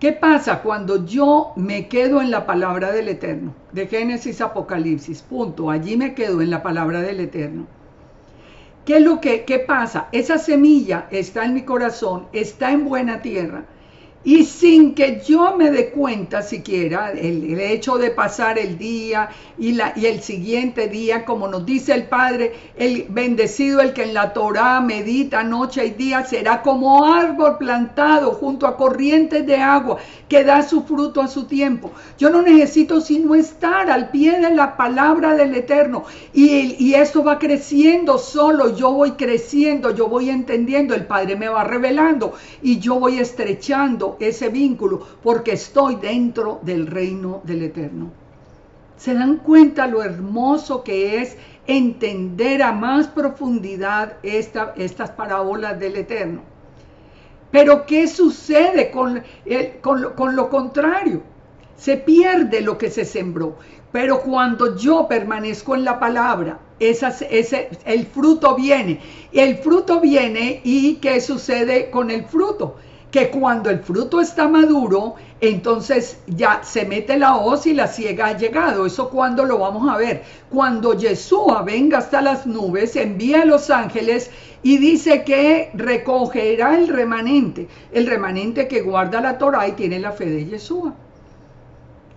¿Qué pasa cuando yo me quedo en la palabra del Eterno? De Génesis a Apocalipsis, punto. Allí me quedo en la palabra del Eterno. ¿Qué pasa? Esa semilla está en mi corazón, está en buena tierra. Y sin que yo me dé cuenta siquiera, el hecho de pasar el día y el siguiente día, como nos dice el Padre, el bendecido el que en la Torá medita noche y día, será como árbol plantado junto a corrientes de agua, que da su fruto a su tiempo. Yo no necesito sino estar al pie de la palabra del Eterno, y esto va creciendo solo, yo voy creciendo, yo voy entendiendo, el Padre me va revelando, y yo voy estrechando ese vínculo, porque estoy dentro del reino del Eterno. ¿Se dan cuenta lo hermoso que es entender a más profundidad estas parábolas del Eterno? Pero ¿qué sucede con lo contrario? Se pierde lo que se sembró. Pero cuando yo permanezco en la palabra, el fruto viene. El fruto viene, ¿y qué sucede con el fruto? Que cuando el fruto está maduro, entonces ya se mete la hoz y la siega ha llegado. ¿Eso cuándo lo vamos a ver? Cuando Yeshua venga hasta las nubes, envía a los ángeles y dice que recogerá el remanente que guarda la Torá y tiene la fe de Yeshua.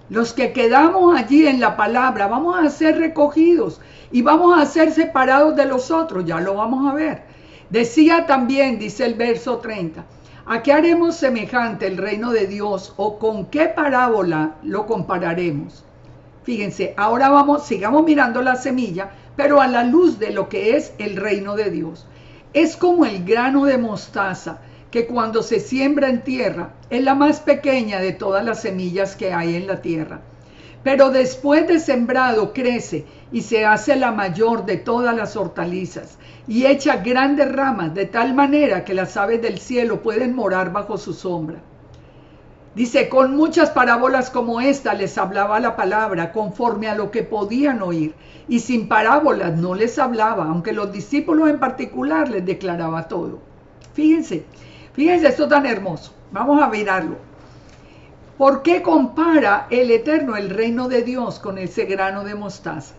Los que quedamos allí en la palabra vamos a ser recogidos y vamos a ser separados de los otros, ya lo vamos a ver. Decía también, dice el verso 30, ¿a qué haremos semejante el reino de Dios o con qué parábola lo compararemos? Fíjense, ahora sigamos mirando la semilla, pero a la luz de lo que es el reino de Dios. Es como el grano de mostaza, que cuando se siembra en tierra es la más pequeña de todas las semillas que hay en la tierra. Pero después de sembrado crece y se hace la mayor de todas las hortalizas y echa grandes ramas de tal manera que las aves del cielo pueden morar bajo su sombra. Dice, con muchas parábolas como esta les hablaba la palabra conforme a lo que podían oír, y sin parábolas no les hablaba, aunque los discípulos en particular les declaraba todo. Fíjense esto tan hermoso. Vamos a mirarlo. ¿Por qué compara el Eterno el reino de Dios con ese grano de mostaza?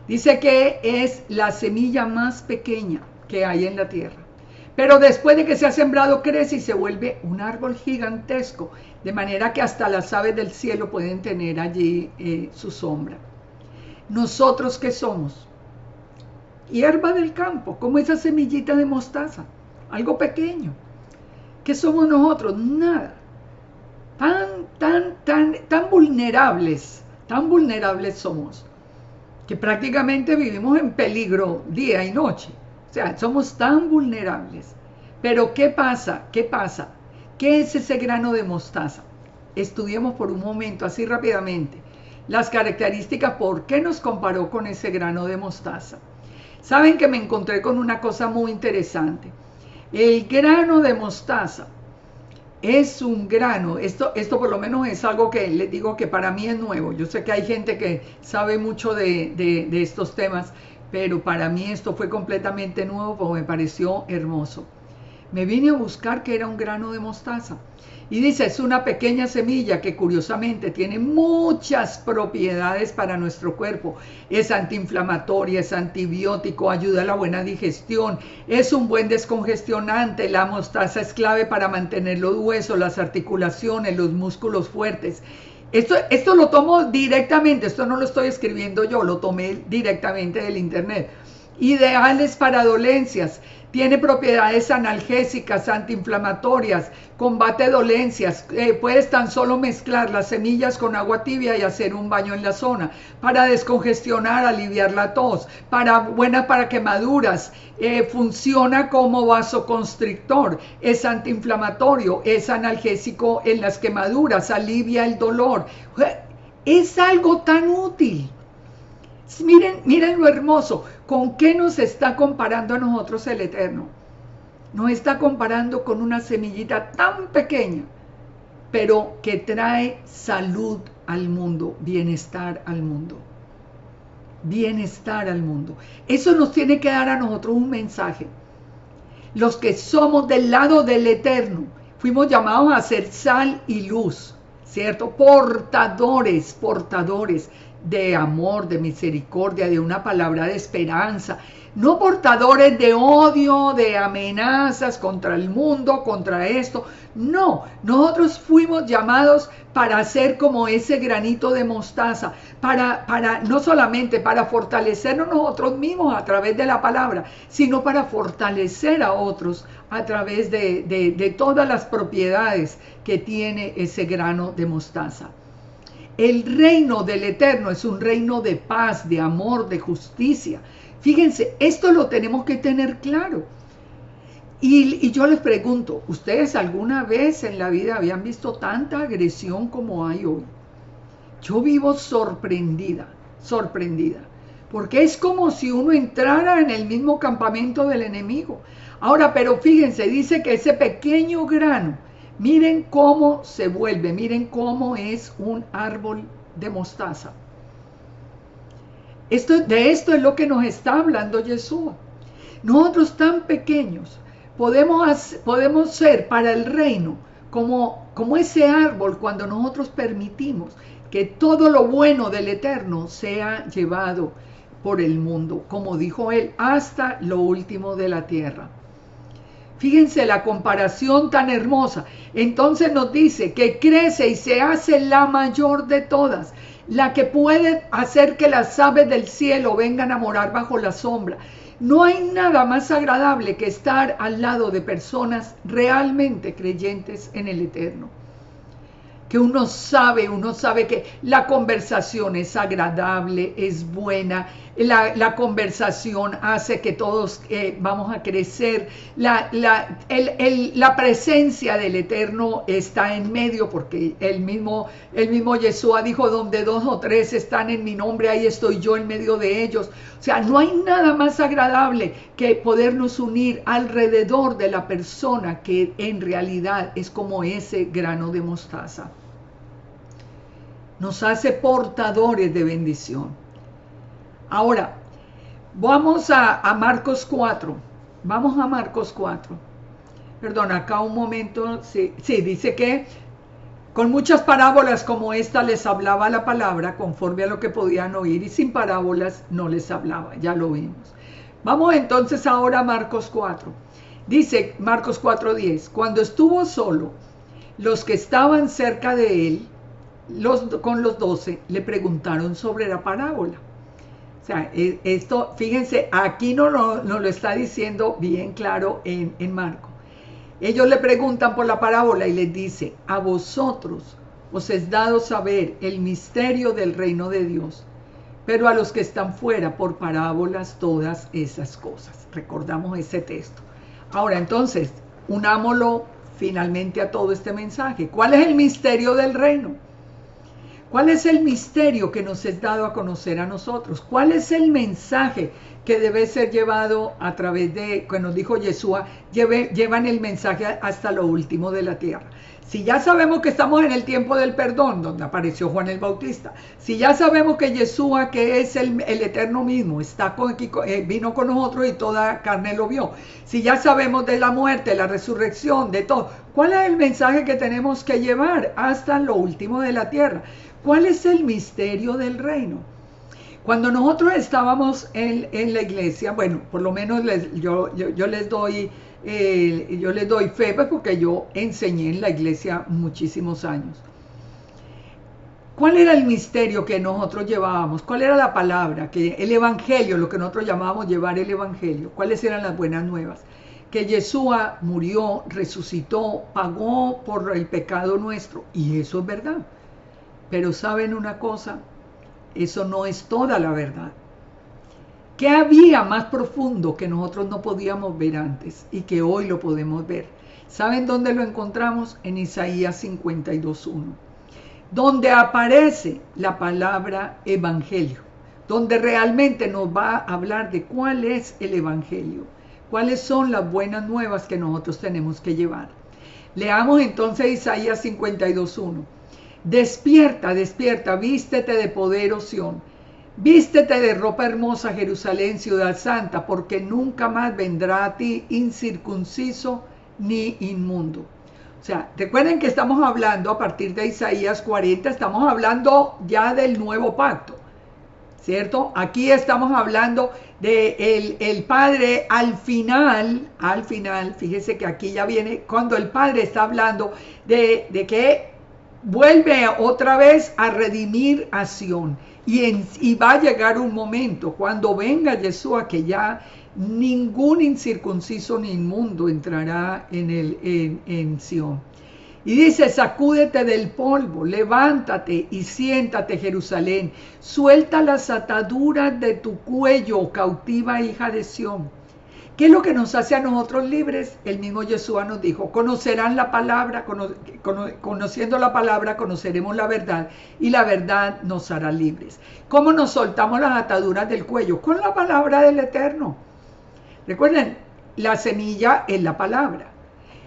Dice que es la semilla más pequeña que hay en la tierra. Pero después de que se ha sembrado crece y se vuelve un árbol gigantesco, de manera que hasta las aves del cielo pueden tener allí su sombra. ¿Nosotros qué somos? Hierba del campo, como esa semillita de mostaza, algo pequeño. ¿Qué somos nosotros? Nada. Tan vulnerables somos, que prácticamente vivimos en peligro día y noche. O sea, somos tan vulnerables. Pero ¿qué pasa? ¿Qué es ese grano de mostaza? Estudiemos por un momento, así rápidamente, las características, por qué nos comparó con ese grano de mostaza. Saben que me encontré con una cosa muy interesante. El grano de mostaza es un grano, esto por lo menos es algo que les digo que para mí es nuevo. Yo sé que hay gente que sabe mucho de estos temas, pero para mí esto fue completamente nuevo porque me pareció hermoso. Me vine a buscar qué era un grano de mostaza. Y dice, es una pequeña semilla que curiosamente tiene muchas propiedades para nuestro cuerpo. Es antiinflamatoria, es antibiótico, ayuda a la buena digestión, es un buen descongestionante. La mostaza es clave para mantener los huesos, las articulaciones, los músculos fuertes. Esto lo tomo directamente, esto no lo estoy escribiendo yo, lo tomé directamente del internet. Ideales para dolencias. Tiene propiedades analgésicas, antiinflamatorias, combate dolencias. Puedes tan solo mezclar las semillas con agua tibia y hacer un baño en la zona para descongestionar, aliviar la tos, buena para quemaduras. Funciona como vasoconstrictor, es antiinflamatorio, es analgésico en las quemaduras, alivia el dolor. Es algo tan útil. Miren lo hermoso. ¿Con qué nos está comparando a nosotros el Eterno? Nos está comparando con una semillita tan pequeña pero que trae salud al mundo, bienestar al mundo. Bienestar al mundo. Eso nos tiene que dar a nosotros un mensaje. Los que somos del lado del Eterno, fuimos llamados a ser sal y luz, ¿cierto? Portadores de amor, de misericordia, de una palabra de esperanza. No portadores de odio, de amenazas contra el mundo, contra esto. No, nosotros fuimos llamados para ser como ese granito de mostaza, para no solamente para fortalecernos nosotros mismos a través de la palabra, sino para fortalecer a otros a través de todas las propiedades que tiene ese grano de mostaza. El reino del Eterno es un reino de paz, de amor, de justicia. Fíjense, esto lo tenemos que tener claro. Y yo les pregunto, ¿ustedes alguna vez en la vida habían visto tanta agresión como hay hoy? Yo vivo sorprendida, porque es como si uno entrara en el mismo campamento del enemigo. Ahora, pero fíjense, dice que ese pequeño grano, miren cómo se vuelve, miren cómo es un árbol de mostaza. De esto es lo que nos está hablando Yeshua. Nosotros tan pequeños podemos ser para el reino como ese árbol cuando nosotros permitimos que todo lo bueno del Eterno sea llevado por el mundo, como dijo él, hasta lo último de la tierra. Fíjense la comparación tan hermosa. Entonces nos dice que crece y se hace la mayor de todas, la que puede hacer que las aves del cielo vengan a morar bajo la sombra. No hay nada más agradable que estar al lado de personas realmente creyentes en el Eterno. Que uno sabe que la conversación es agradable, es buena, la conversación hace que todos vamos a crecer, la presencia del Eterno está en medio, porque el mismo Yeshua dijo, donde 2 o 3 están en mi nombre, ahí estoy yo en medio de ellos. O sea, no hay nada más agradable que podernos unir alrededor de la persona que en realidad es como ese grano de mostaza. Nos hace portadores de bendición. Ahora, vamos a Marcos 4. Vamos a Marcos 4. Perdón, acá un momento. Sí, dice que con muchas parábolas como esta les hablaba la palabra conforme a lo que podían oír, y sin parábolas no les hablaba, ya lo vimos. Vamos entonces ahora a Marcos 4. Dice Marcos 4:10, cuando estuvo solo, los que estaban cerca de él, con los 12, le preguntaron sobre la parábola. O sea, esto, fíjense, aquí no lo está diciendo bien claro en Marcos. Ellos le preguntan por la parábola y les dice, a vosotros os es dado saber el misterio del reino de Dios, pero a los que están fuera por parábolas todas esas cosas. Recordamos ese texto. Ahora entonces, unámoslo finalmente a todo este mensaje. ¿Cuál es el misterio del reino? ¿Cuál es el misterio que nos es dado a conocer a nosotros? ¿Cuál es el mensaje que debe ser llevado a través de, que nos dijo Yeshua, llevan el mensaje hasta lo último de la tierra? Si ya sabemos que estamos en el tiempo del perdón, donde apareció Juan el Bautista, si ya sabemos que Yeshua, que es el Eterno mismo, vino con nosotros y toda carne lo vio, si ya sabemos de la muerte, la resurrección, de todo, ¿cuál es el mensaje que tenemos que llevar hasta lo último de la tierra? ¿Cuál es el misterio del reino? Cuando nosotros estábamos en la iglesia, bueno, por lo menos yo les doy fe, pues, porque yo enseñé en la iglesia muchísimos años. ¿Cuál era el misterio que nosotros llevábamos? ¿Cuál era la palabra? El evangelio, lo que nosotros llamábamos llevar el evangelio. ¿Cuáles eran las buenas nuevas? Que Yeshua murió, resucitó, pagó por el pecado nuestro. Y eso es verdad. Pero ¿saben una cosa? Eso no es toda la verdad. ¿Qué había más profundo que nosotros no podíamos ver antes y que hoy lo podemos ver? ¿Saben dónde lo encontramos? En Isaías 52:1, donde aparece la palabra evangelio, donde realmente nos va a hablar de cuál es el evangelio, cuáles son las buenas nuevas que nosotros tenemos que llevar. Leamos entonces Isaías 52:1. Despierta, despierta, vístete de poder, oh Sión. Vístete de ropa hermosa, Jerusalén, ciudad santa, porque nunca más vendrá a ti incircunciso ni inmundo. O sea, recuerden que estamos hablando a partir de Isaías 40, estamos hablando ya del nuevo pacto, ¿cierto? Aquí estamos hablando de el Padre al final, fíjese que aquí ya viene, cuando el Padre está hablando de que vuelve otra vez a redimir a Sión. Y va a llegar un momento cuando venga Yeshua que ya ningún incircunciso ni inmundo entrará en Sión. Y dice, sacúdete del polvo, levántate y siéntate, Jerusalén. Suelta las ataduras de tu cuello, cautiva hija de Sión. ¿Qué es lo que nos hace a nosotros libres? El mismo Yeshua nos dijo, conocerán la palabra, conociendo la palabra, conoceremos la verdad, y la verdad nos hará libres. ¿Cómo nos soltamos las ataduras del cuello? Con la palabra del Eterno. Recuerden, la semilla es la palabra.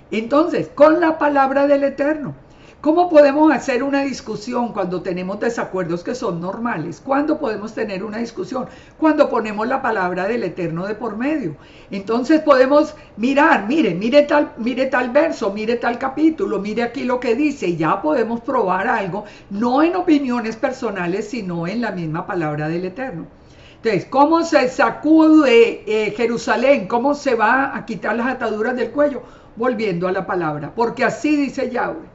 Entonces, con la palabra del Eterno. ¿Cómo podemos hacer una discusión cuando tenemos desacuerdos que son normales? ¿Cuándo podemos tener una discusión? Cuando ponemos la palabra del Eterno de por medio. Entonces podemos mirar, mire tal verso, mire tal capítulo, mire aquí lo que dice, y ya podemos probar algo, no en opiniones personales, sino en la misma palabra del Eterno. Entonces, ¿cómo se sacude Jerusalén? ¿Cómo se va a quitar las ataduras del cuello? Volviendo a la palabra, porque así dice Yahweh.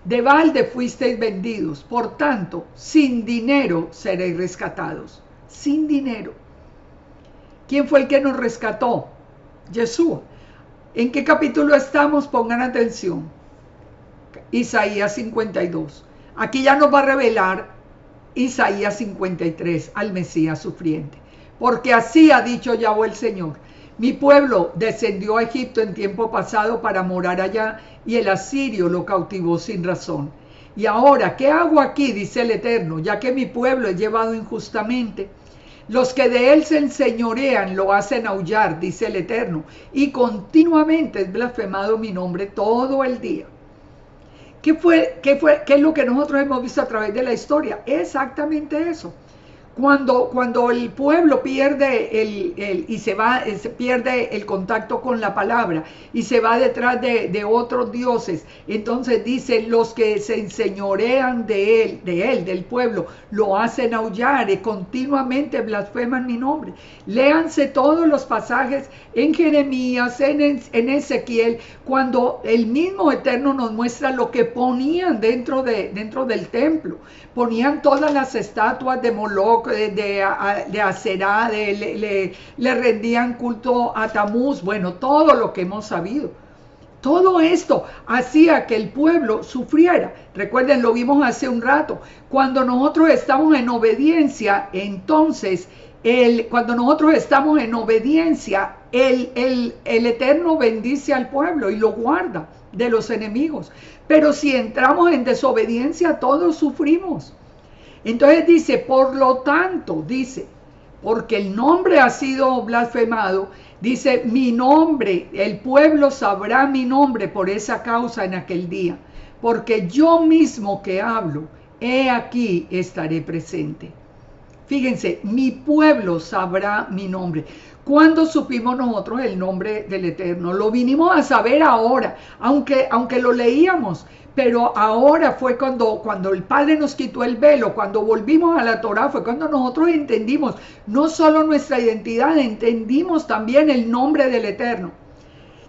De balde fuisteis vendidos, por tanto, sin dinero seréis rescatados. Sin dinero. ¿Quién fue el que nos rescató? Yeshua. ¿En qué capítulo estamos? Pongan atención. Isaías 52. Aquí ya nos va a revelar Isaías 53 al Mesías sufriente. Porque así ha dicho Yahweh el Señor. Mi pueblo descendió a Egipto en tiempo pasado para morar allá, y el asirio lo cautivó sin razón. Y ahora, ¿qué hago aquí? Dice el Eterno, ya que mi pueblo es llevado injustamente. Los que de él se enseñorean lo hacen aullar, dice el Eterno, y continuamente es blasfemado mi nombre todo el día. ¿Qué es lo que nosotros hemos visto a través de la historia? Exactamente eso. Cuando el pueblo pierde pierde el contacto con la palabra y se va detrás de otros dioses, entonces dice, los que se enseñorean del pueblo, lo hacen aullar y continuamente blasfeman mi nombre. Léanse todos los pasajes en Jeremías, en Ezequiel, cuando el mismo Eterno nos muestra lo que ponían dentro del templo. Ponían todas las estatuas de Moloch, de Aserá, le rendían culto a Tamuz, bueno, todo lo que hemos sabido. Todo esto hacía que el pueblo sufriera. Recuerden, lo vimos hace un rato. Cuando nosotros estamos en obediencia, entonces, cuando nosotros estamos en obediencia, el Eterno bendice al pueblo y lo guarda de los enemigos. Pero si entramos en desobediencia, todos sufrimos. Entonces dice, por lo tanto, dice, porque el nombre ha sido blasfemado, dice, mi nombre, el pueblo sabrá mi nombre por esa causa en aquel día, porque yo mismo que hablo, he aquí estaré presente. Fíjense, mi pueblo sabrá mi nombre. ¿Cuándo supimos nosotros el nombre del Eterno? Lo vinimos a saber ahora, aunque lo leíamos, pero ahora fue cuando el Padre nos quitó el velo, cuando volvimos a la Torá, fue cuando nosotros entendimos no solo nuestra identidad, entendimos también el nombre del Eterno.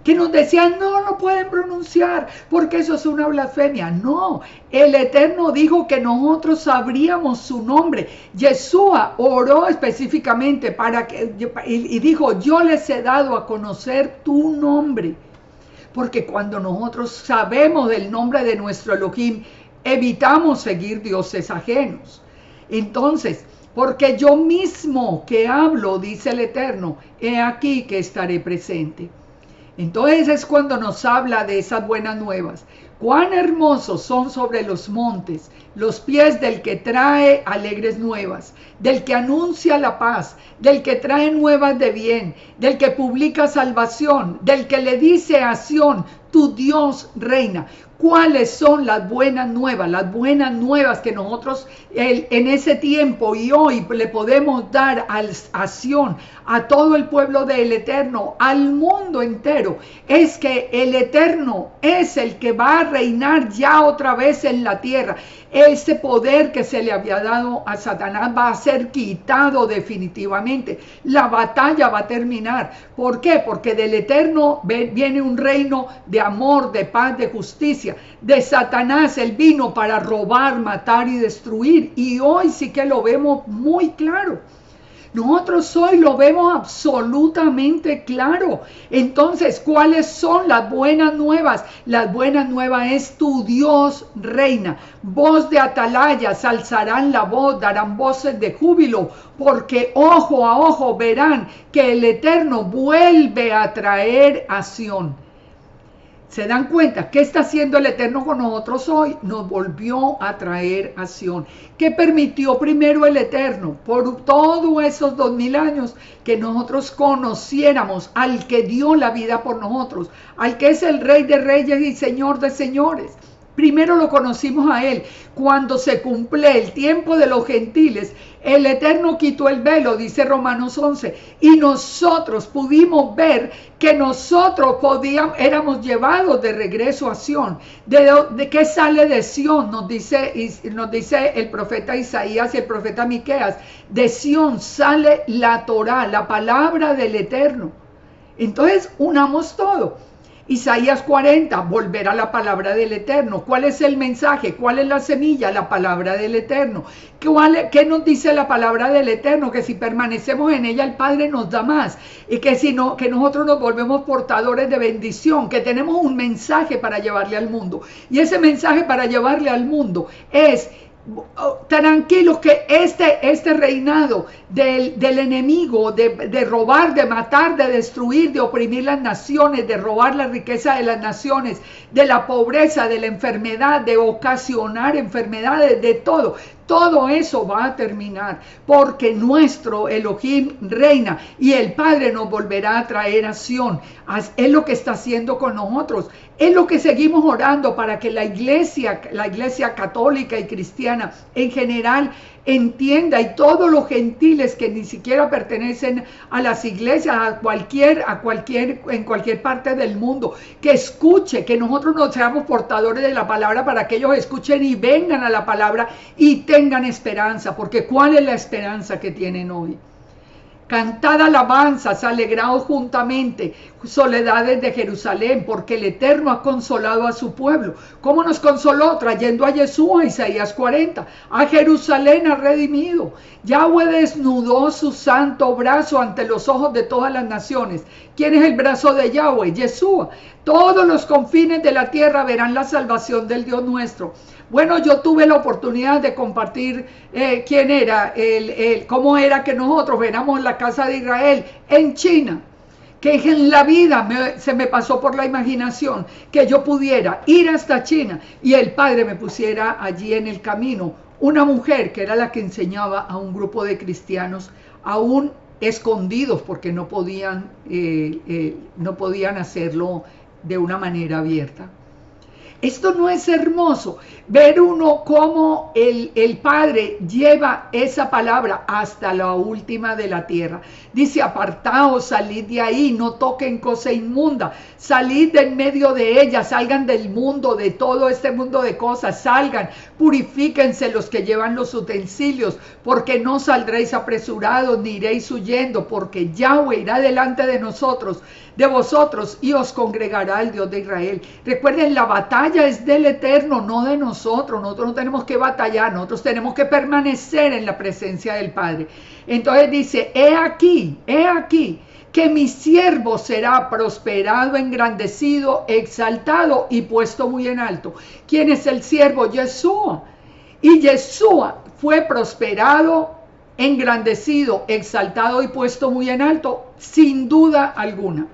Que nos decían, no pueden pronunciar, porque eso es una blasfemia. No, el Eterno dijo que nosotros sabríamos su nombre. Yeshua oró específicamente y dijo, yo les he dado a conocer tu nombre. Porque cuando nosotros sabemos del nombre de nuestro Elohim, evitamos seguir dioses ajenos. Entonces, porque yo mismo que hablo, dice el Eterno, he aquí que estaré presente. Entonces es cuando nos habla de esas buenas nuevas. Cuán hermosos son sobre los montes los pies del que trae alegres nuevas, del que anuncia la paz, del que trae nuevas de bien, del que publica salvación, del que le dice a Sión, tu Dios reina. ¿Cuáles son las buenas nuevas? Las buenas nuevas que nosotros en ese tiempo y hoy le podemos dar a Sión, a todo el pueblo del Eterno, al mundo entero, es que el Eterno es el que va a reinar ya otra vez en la tierra. Ese poder que se le había dado a Satanás va a ser quitado definitivamente. La batalla va a terminar. ¿Por qué? Porque del Eterno viene un reino de amor, de paz, de justicia. De Satanás él vino para robar, matar y destruir. Y hoy sí que lo vemos muy claro. Nosotros hoy lo vemos absolutamente claro. Entonces, ¿cuáles son las buenas nuevas? Las buenas nuevas es tu Dios reina. Voz de atalayas, alzarán la voz, darán voces de júbilo, porque ojo a ojo verán que el Eterno vuelve a traer a Sión. ¿Se dan cuenta? ¿Qué está haciendo el Eterno con nosotros hoy? Nos volvió a traer a Sión. ¿Qué permitió primero el Eterno? Por todos esos 2000 años que nosotros conociéramos al que dio la vida por nosotros, al que es el Rey de Reyes y Señor de Señores. Primero lo conocimos a Él. Cuando se cumple el tiempo de los gentiles, el Eterno quitó el velo, dice Romanos 11, y nosotros pudimos ver que nosotros éramos llevados de regreso a Sión. ¿De qué sale de Sión? Nos dice el profeta Isaías y el profeta Miqueas. De Sión sale la Torá, la palabra del Eterno. Entonces, unamos todo. Isaías 40, volver a la palabra del Eterno. ¿Cuál es el mensaje? ¿Cuál es la semilla? La palabra del Eterno. ¿Qué nos dice la palabra del Eterno? Que si permanecemos en ella, el Padre nos da más. Y que que nosotros nos volvemos portadores de bendición, que tenemos un mensaje para llevarle al mundo. Y ese mensaje para llevarle al mundo es: tranquilos, que este reinado del enemigo, de robar, de matar, de destruir, de oprimir las naciones, de robar la riqueza de las naciones, de la pobreza, de la enfermedad, de ocasionar enfermedades, de todo eso va a terminar, porque nuestro Elohim reina y el Padre nos volverá a traer a Sión. Es lo que está haciendo con nosotros. Es lo que seguimos orando para que la iglesia católica y cristiana en general entienda, y todos los gentiles que ni siquiera pertenecen a las iglesias, en cualquier parte del mundo, que escuche, que nosotros no seamos portadores de la palabra para que ellos escuchen y vengan a la palabra y tengan esperanza, porque ¿cuál es la esperanza que tienen hoy? Cantad alabanzas, alegraos juntamente, soledades de Jerusalén, porque el Eterno ha consolado a su pueblo. ¿Cómo nos consoló? Trayendo a Yeshua, Isaías 40. A Jerusalén ha redimido. Yahweh desnudó su santo brazo ante los ojos de todas las naciones. ¿Quién es el brazo de Yahweh? Yeshua. Todos los confines de la tierra verán la salvación del Dios nuestro. Bueno, yo tuve la oportunidad de compartir quién era, cómo era que nosotros éramos la casa de Israel en China, que en la vida se me pasó por la imaginación que yo pudiera ir hasta China y el Padre me pusiera allí en el camino una mujer que era la que enseñaba a un grupo de cristianos, aún escondidos porque no podían hacerlo de una manera abierta. Esto no es hermoso, ver uno cómo el Padre lleva esa palabra hasta la última de la tierra. Dice: apartaos, salid de ahí, no toquen cosa inmunda, salid de en medio de ella, salgan del mundo, de todo este mundo de cosas, salgan, purifíquense los que llevan los utensilios, porque no saldréis apresurados ni iréis huyendo, porque Yahweh irá delante de vosotros y os congregará el Dios de Israel. Recuerden, la batalla es del Eterno, no de nosotros. Nosotros no tenemos que batallar, nosotros tenemos que permanecer en la presencia del Padre. Entonces dice: he aquí que mi siervo será prosperado, engrandecido, exaltado y puesto muy en alto. ¿Quién es el siervo? Yeshua. Y Yeshua fue prosperado, engrandecido, exaltado y puesto muy en alto, sin duda alguna.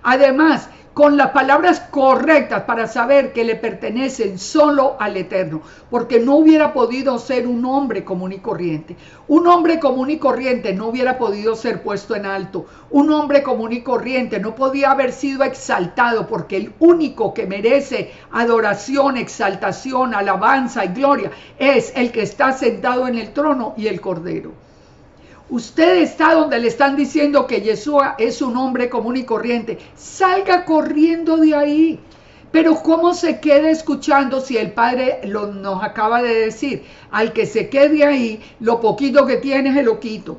Además, con las palabras correctas para saber que le pertenecen solo al Eterno, porque no hubiera podido ser un hombre común y corriente. Un hombre común y corriente no hubiera podido ser puesto en alto. Un hombre común y corriente no podía haber sido exaltado, porque el único que merece adoración, exaltación, alabanza y gloria es el que está sentado en el trono y el Cordero. Usted está donde le están diciendo que Yeshua es un hombre común y corriente. Salga corriendo de ahí. Pero ¿cómo se queda escuchando si el Padre nos acaba de decir? Al que se quede ahí, lo poquito que tiene se lo quito.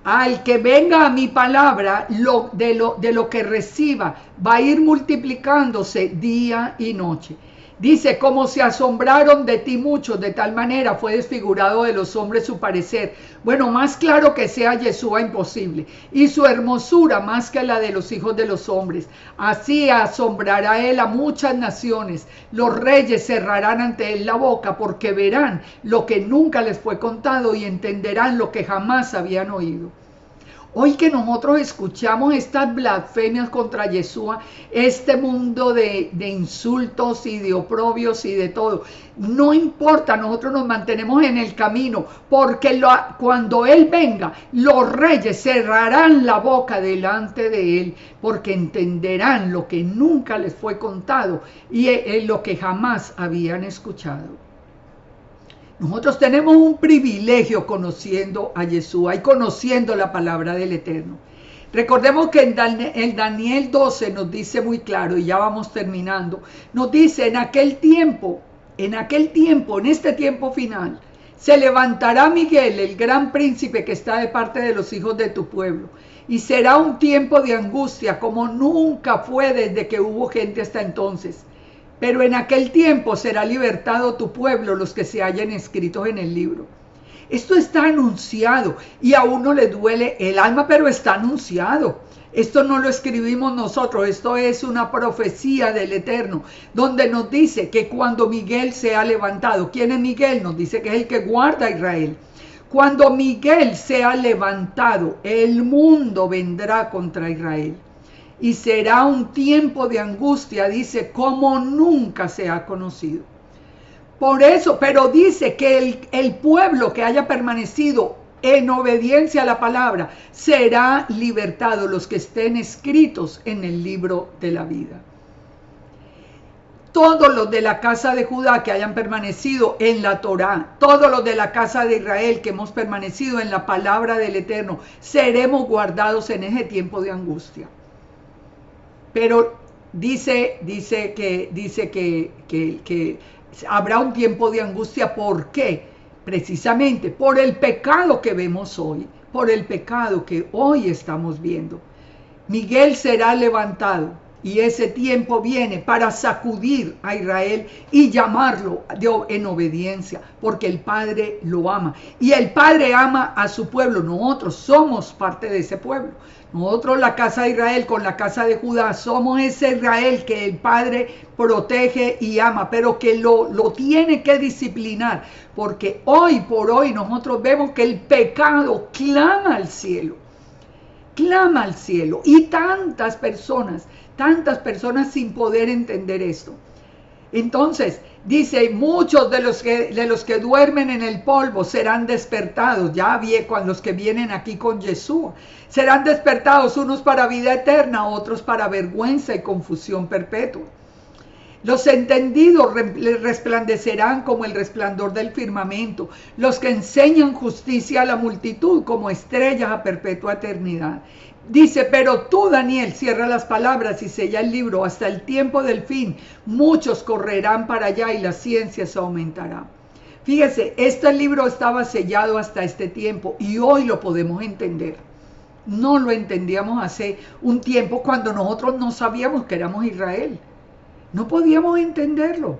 Al que venga a mi palabra, de lo que reciba, va a ir multiplicándose día y noche. Dice, como se asombraron de ti muchos, de tal manera fue desfigurado de los hombres su parecer. Bueno, más claro que sea Yeshua imposible. Y su hermosura más que la de los hijos de los hombres. Así asombrará él a muchas naciones. Los reyes cerrarán ante él la boca, porque verán lo que nunca les fue contado y entenderán lo que jamás habían oído. Hoy que nosotros escuchamos estas blasfemias contra Yeshua, este mundo de insultos y de oprobios y de todo, no importa, nosotros nos mantenemos en el camino, porque cuando Él venga, los reyes cerrarán la boca delante de Él, porque entenderán lo que nunca les fue contado y lo que jamás habían escuchado. Nosotros tenemos un privilegio conociendo a Yeshua y conociendo la palabra del Eterno. Recordemos que en Daniel 12 nos dice muy claro, y ya vamos terminando, nos dice en este tiempo final, se levantará Miguel, el gran príncipe que está de parte de los hijos de tu pueblo, y será un tiempo de angustia como nunca fue desde que hubo gente hasta entonces. Pero en aquel tiempo será libertado tu pueblo, los que se hallen escritos en el libro. Esto está anunciado y a uno le duele el alma, pero está anunciado. Esto no lo escribimos nosotros, esto es una profecía del Eterno, donde nos dice que cuando Miguel sea levantado, ¿quién es Miguel? Nos dice que es el que guarda a Israel. Cuando Miguel sea levantado, el mundo vendrá contra Israel. Y será un tiempo de angustia, dice, como nunca se ha conocido. Por eso, pero dice que el pueblo que haya permanecido en obediencia a la palabra será libertado, los que estén escritos en el libro de la vida. Todos los de la casa de Judá que hayan permanecido en la Torá, todos los de la casa de Israel que hemos permanecido en la palabra del Eterno, seremos guardados en ese tiempo de angustia. Pero dice que habrá un tiempo de angustia. ¿Por qué? Precisamente por el pecado que vemos hoy, por el pecado que hoy estamos viendo. Miguel será levantado y ese tiempo viene para sacudir a Israel y llamarlo en obediencia, porque el Padre lo ama. Y el Padre ama a su pueblo. Nosotros somos parte de ese pueblo. Nosotros, la casa de Israel con la casa de Judá, somos ese Israel que el Padre protege y ama, pero que lo tiene que disciplinar, porque hoy por hoy nosotros vemos que el pecado clama al cielo, y tantas personas sin poder entender esto. Entonces, dice, muchos de los que duermen en el polvo serán despertados. Ya con los que vienen aquí con Yeshua. Serán despertados, unos para vida eterna, otros para vergüenza y confusión perpetua. Los entendidos resplandecerán como el resplandor del firmamento. Los que enseñan justicia a la multitud como estrellas a perpetua eternidad. Dice, pero tú, Daniel, cierra las palabras y sella el libro hasta el tiempo del fin. Muchos correrán para allá y la ciencia se aumentará. Fíjese, este libro estaba sellado hasta este tiempo y hoy lo podemos entender. No lo entendíamos hace un tiempo cuando nosotros no sabíamos que éramos Israel. No podíamos entenderlo.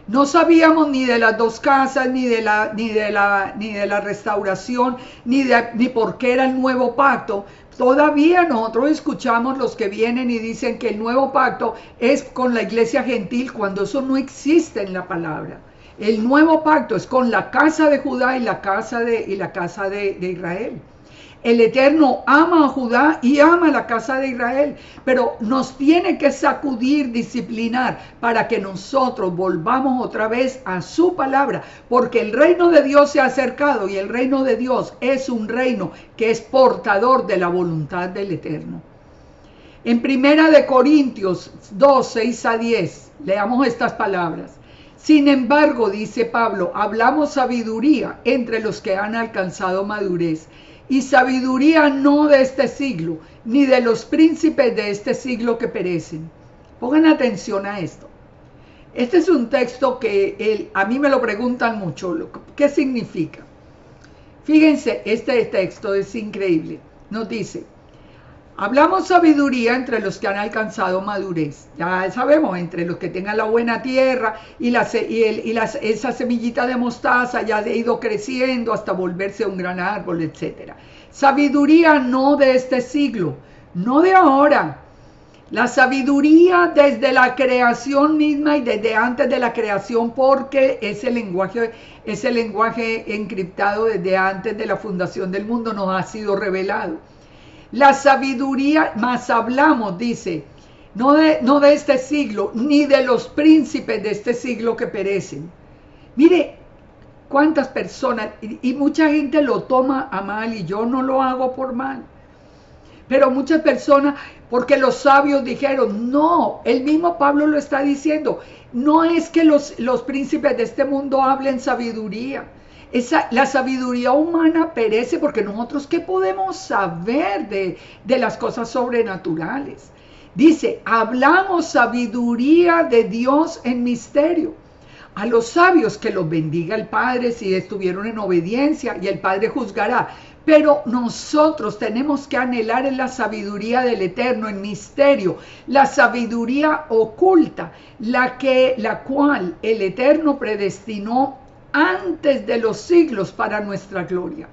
No sabíamos ni de las dos casas, ni de la restauración, ni por qué era el nuevo pacto. Todavía nosotros escuchamos los que vienen y dicen que el nuevo pacto es con la iglesia gentil, cuando eso no existe en la palabra. El nuevo pacto es con la casa de Judá y la casa de Israel. El Eterno ama a Judá y ama a la casa de Israel, pero nos tiene que sacudir, disciplinar, para que nosotros volvamos otra vez a su palabra, porque el reino de Dios se ha acercado y el reino de Dios es un reino que es portador de la voluntad del Eterno. En 1 Corintios 2, 6 a 10, leamos estas palabras. Sin embargo, dice Pablo, hablamos sabiduría entre los que han alcanzado madurez, y sabiduría no de este siglo, ni de los príncipes de este siglo que perecen. Pongan atención a esto. Este es un texto que a mí me lo preguntan mucho. ¿Qué significa? Fíjense, este texto es increíble. Nos dice, hablamos sabiduría entre los que han alcanzado madurez. Ya sabemos, entre los que tengan la buena tierra y esa semillita de mostaza ya ha ido creciendo hasta volverse un gran árbol, etc. Sabiduría no de este siglo, no de ahora. La sabiduría desde la creación misma y desde antes de la creación, porque ese lenguaje encriptado desde antes de la fundación del mundo nos ha sido revelado. La sabiduría, más hablamos, dice, no de este siglo, ni de los príncipes de este siglo que perecen. Mire, cuántas personas, y mucha gente lo toma a mal, y yo no lo hago por mal. Pero muchas personas, porque los sabios dijeron, no, el mismo Pablo lo está diciendo, no es que los príncipes de este mundo hablen sabiduría. La sabiduría humana perece, porque nosotros ¿qué podemos saber de las cosas sobrenaturales? Dice, hablamos sabiduría de Dios en misterio. A los sabios que los bendiga el Padre si estuvieron en obediencia, y el Padre juzgará. Pero nosotros tenemos que anhelar en la sabiduría del Eterno, en misterio, la sabiduría oculta, la cual el Eterno predestinó antes de los siglos para nuestra gloria.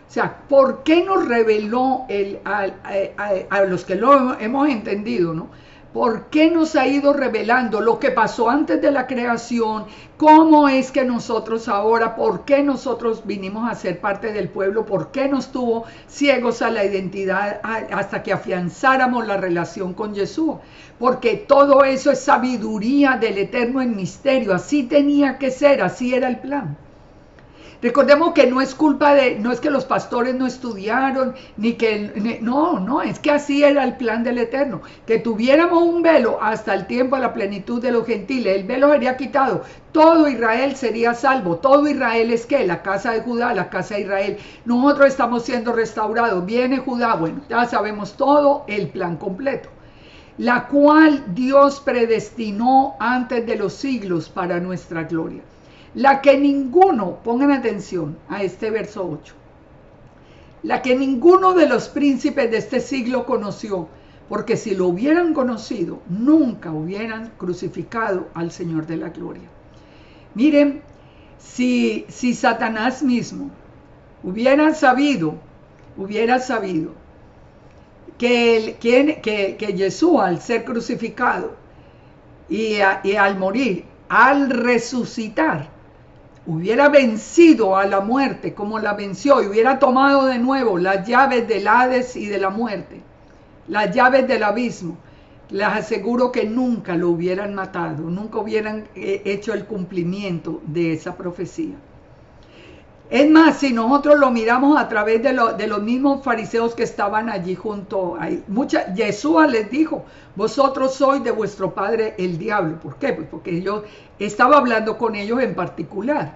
O sea, ¿por qué nos reveló a los que lo hemos entendido, ¿no? ¿Por qué nos ha ido revelando lo que pasó antes de la creación? ¿Cómo es que nosotros ahora, por qué nosotros vinimos a ser parte del pueblo? ¿Por qué nos tuvo ciegos a la identidad hasta que afianzáramos la relación con Yeshua? Porque todo eso es sabiduría del Eterno en misterio. Así tenía que ser, así era el plan. Recordemos que no es culpa no es que los pastores no estudiaron, no, es que así era el plan del Eterno, que tuviéramos un velo hasta el tiempo de la plenitud de los gentiles. El velo sería quitado, todo Israel sería salvo. Todo Israel es ¿qué? La casa de Judá, la casa de Israel. Nosotros estamos siendo restaurados, viene Judá, bueno, ya sabemos todo el plan completo, la cual Dios predestinó antes de los siglos para nuestra gloria. La que ninguno, pongan atención a este verso 8, la que ninguno de los príncipes de este siglo conoció, porque si lo hubieran conocido, nunca hubieran crucificado al Señor de la gloria. Miren, si Satanás mismo hubiera sabido que Jesús, al ser crucificado y al morir, al resucitar, hubiera vencido a la muerte como la venció, y hubiera tomado de nuevo las llaves del Hades y de la muerte, las llaves del abismo, les aseguro que nunca lo hubieran matado, nunca hubieran hecho el cumplimiento de esa profecía. Es más, si nosotros lo miramos a través de los mismos fariseos que estaban allí junto a él, Yeshua les dijo, vosotros sois de vuestro padre el diablo. ¿Por qué? Pues porque yo estaba hablando con ellos en particular.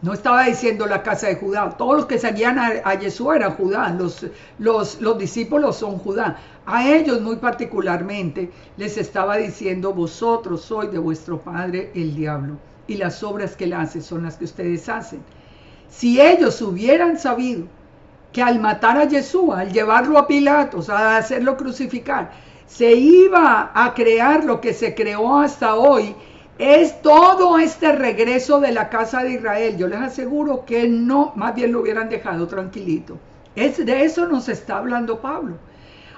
No estaba diciendo la casa de Judá. Todos los que seguían a Yeshua eran Judá. Los discípulos son Judá. A ellos muy particularmente les estaba diciendo, vosotros sois de vuestro padre el diablo, y las obras que él hace son las que ustedes hacen. Si ellos hubieran sabido que al matar a Yeshua, al llevarlo a Pilatos, a hacerlo crucificar, se iba a crear lo que se creó hasta hoy, es todo este regreso de la casa de Israel, yo les aseguro que no, más bien lo hubieran dejado tranquilito. De eso nos está hablando Pablo.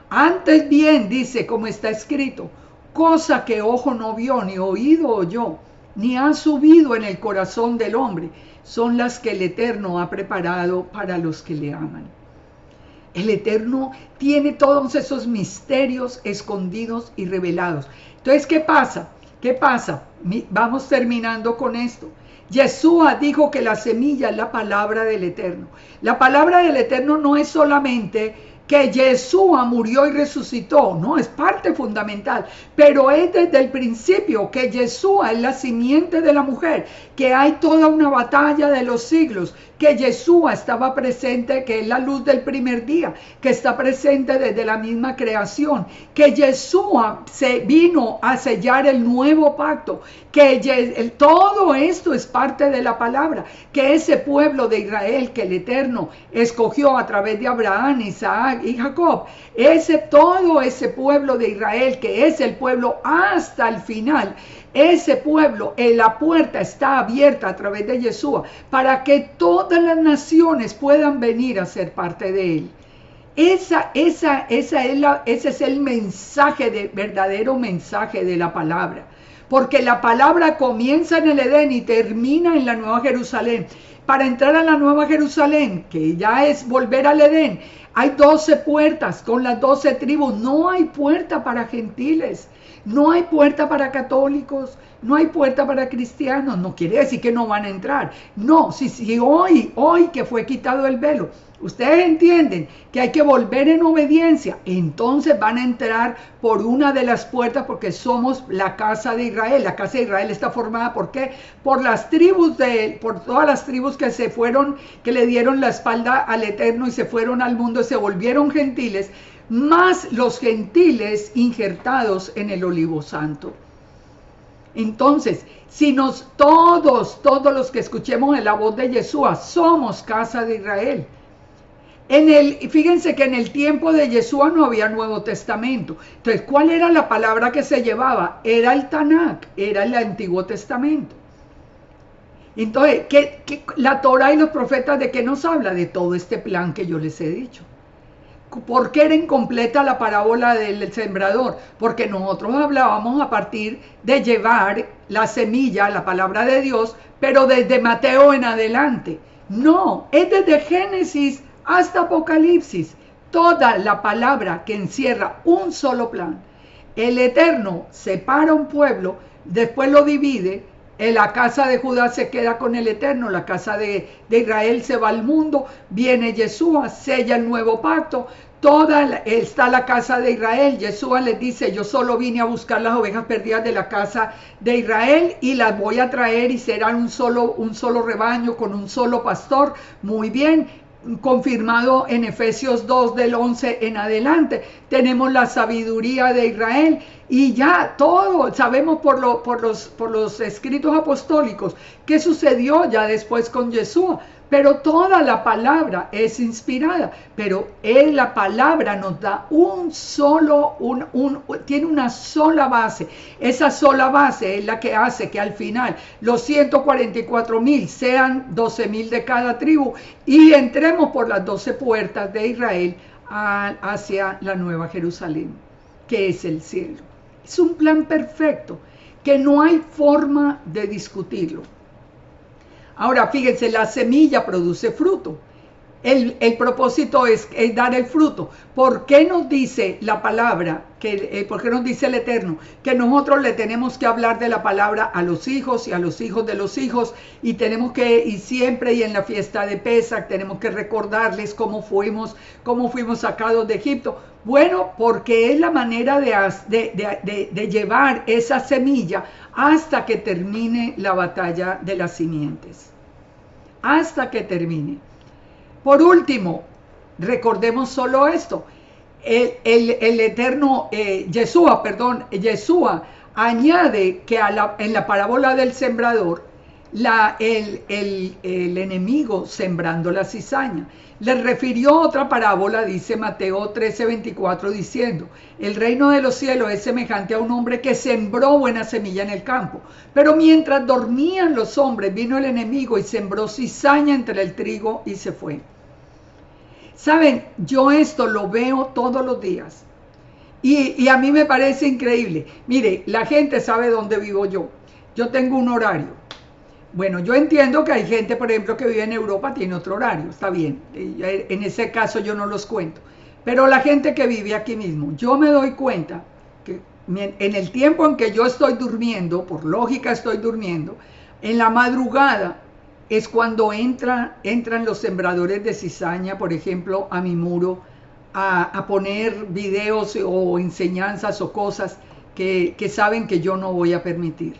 Antes bien, dice, como está escrito, cosa que ojo no vio, ni oído oyó, ni ha subido en el corazón del hombre, son las que el Eterno ha preparado para los que le aman. El Eterno tiene todos esos misterios escondidos y revelados. Entonces, ¿qué pasa? ¿Qué pasa? Vamos terminando con esto. Yeshua dijo que la semilla es la palabra del Eterno. La palabra del Eterno no es solamente que Yeshua murió y resucitó, no, es parte fundamental, pero es desde el principio que Yeshua es la simiente de la mujer, que hay toda una batalla de los siglos, que Yeshua estaba presente, que es la luz del primer día, que está presente desde la misma creación, que Yeshua se vino a sellar el nuevo pacto, que todo esto es parte de la palabra, que ese pueblo de Israel que el Eterno escogió a través de Abraham, Isaac y Jacob, todo ese pueblo de Israel que es el pueblo hasta el final, ese pueblo, la puerta está abierta a través de Yeshua para que todas las naciones puedan venir a ser parte de él. Ese es el mensaje, verdadero mensaje de la palabra. Porque la palabra comienza en el Edén y termina en la Nueva Jerusalén. Para entrar a la Nueva Jerusalén, que ya es volver al Edén, hay 12 puertas con las 12 tribus. No hay puerta para gentiles, no hay puerta para católicos, no hay puerta para cristianos. No quiere decir que no van a entrar. No, si hoy que fue quitado el velo, ustedes entienden que hay que volver en obediencia, entonces van a entrar por una de las puertas, porque somos la casa de Israel. La casa de Israel está formada, ¿por qué? Por las tribus por todas las tribus que se fueron, que le dieron la espalda al Eterno y se fueron al mundo y se volvieron gentiles, más los gentiles injertados en el Olivo Santo. Entonces, si todos los que escuchemos la voz de Yeshua somos casa de Israel. Fíjense que en el tiempo de Yeshua no había Nuevo Testamento. Entonces, ¿cuál era la palabra que se llevaba? Era el Tanakh, era el Antiguo Testamento. Entonces, la Torah y los profetas, ¿de qué nos habla? De todo este plan que yo les he dicho. ¿Por qué era incompleta la parábola del sembrador? Porque nosotros hablábamos a partir de llevar la semilla, la palabra de Dios, pero desde Mateo en adelante. No, es desde Génesis hasta Apocalipsis, toda la palabra que encierra un solo plan. El Eterno separa un pueblo, después lo divide, la casa de Judá se queda con el Eterno, la casa de Israel se va al mundo, viene Yeshua, sella el nuevo pacto, está la casa de Israel. Yeshua les dice: yo solo vine a buscar las ovejas perdidas de la casa de Israel y las voy a traer y serán un solo rebaño con un solo pastor. Muy bien, confirmado en Efesios 2 del 11 en adelante. Tenemos la sabiduría de Israel y ya todo sabemos por los escritos apostólicos qué sucedió ya después con Yeshua. Pero toda la palabra es inspirada, pero la palabra nos da tiene una sola base. Esa sola base es la que hace que al final los 144,000 sean 12,000 de cada tribu y entremos por las 12 puertas de Israel hacia la Nueva Jerusalén, que es el cielo. Es un plan perfecto que no hay forma de discutirlo. Ahora, fíjense, la semilla produce fruto. El propósito es dar el fruto. ¿Por qué nos dice la palabra, por qué nos dice el Eterno, que nosotros le tenemos que hablar de la palabra a los hijos y a los hijos de los hijos? Y tenemos y siempre y en la fiesta de Pesach tenemos que recordarles cómo fuimos sacados de Egipto. Bueno, porque es la manera de llevar esa semilla hasta que termine la batalla de las simientes. Hasta que termine. Por último, recordemos solo esto. El Eterno, Yeshua añade que en la parábola del sembrador, el enemigo sembrando la cizaña. Le refirió otra parábola, dice Mateo 13:24, diciendo: el reino de los cielos es semejante a un hombre que sembró buena semilla en el campo, pero mientras dormían los hombres vino el enemigo y sembró cizaña entre el trigo y se fue. Saben, yo esto lo veo todos los días y a mí me parece increíble. Mire, la gente sabe dónde vivo yo. Yo tengo un horario. Bueno, yo entiendo que hay gente, por ejemplo, que vive en Europa, tiene otro horario, está bien. En ese caso yo no los cuento. Pero la gente que vive aquí mismo, yo me doy cuenta que en el tiempo en que yo estoy durmiendo, por lógica estoy durmiendo, en la madrugada es cuando entran los sembradores de cizaña, por ejemplo, a mi muro, a poner videos o enseñanzas o cosas que saben que yo no voy a permitir.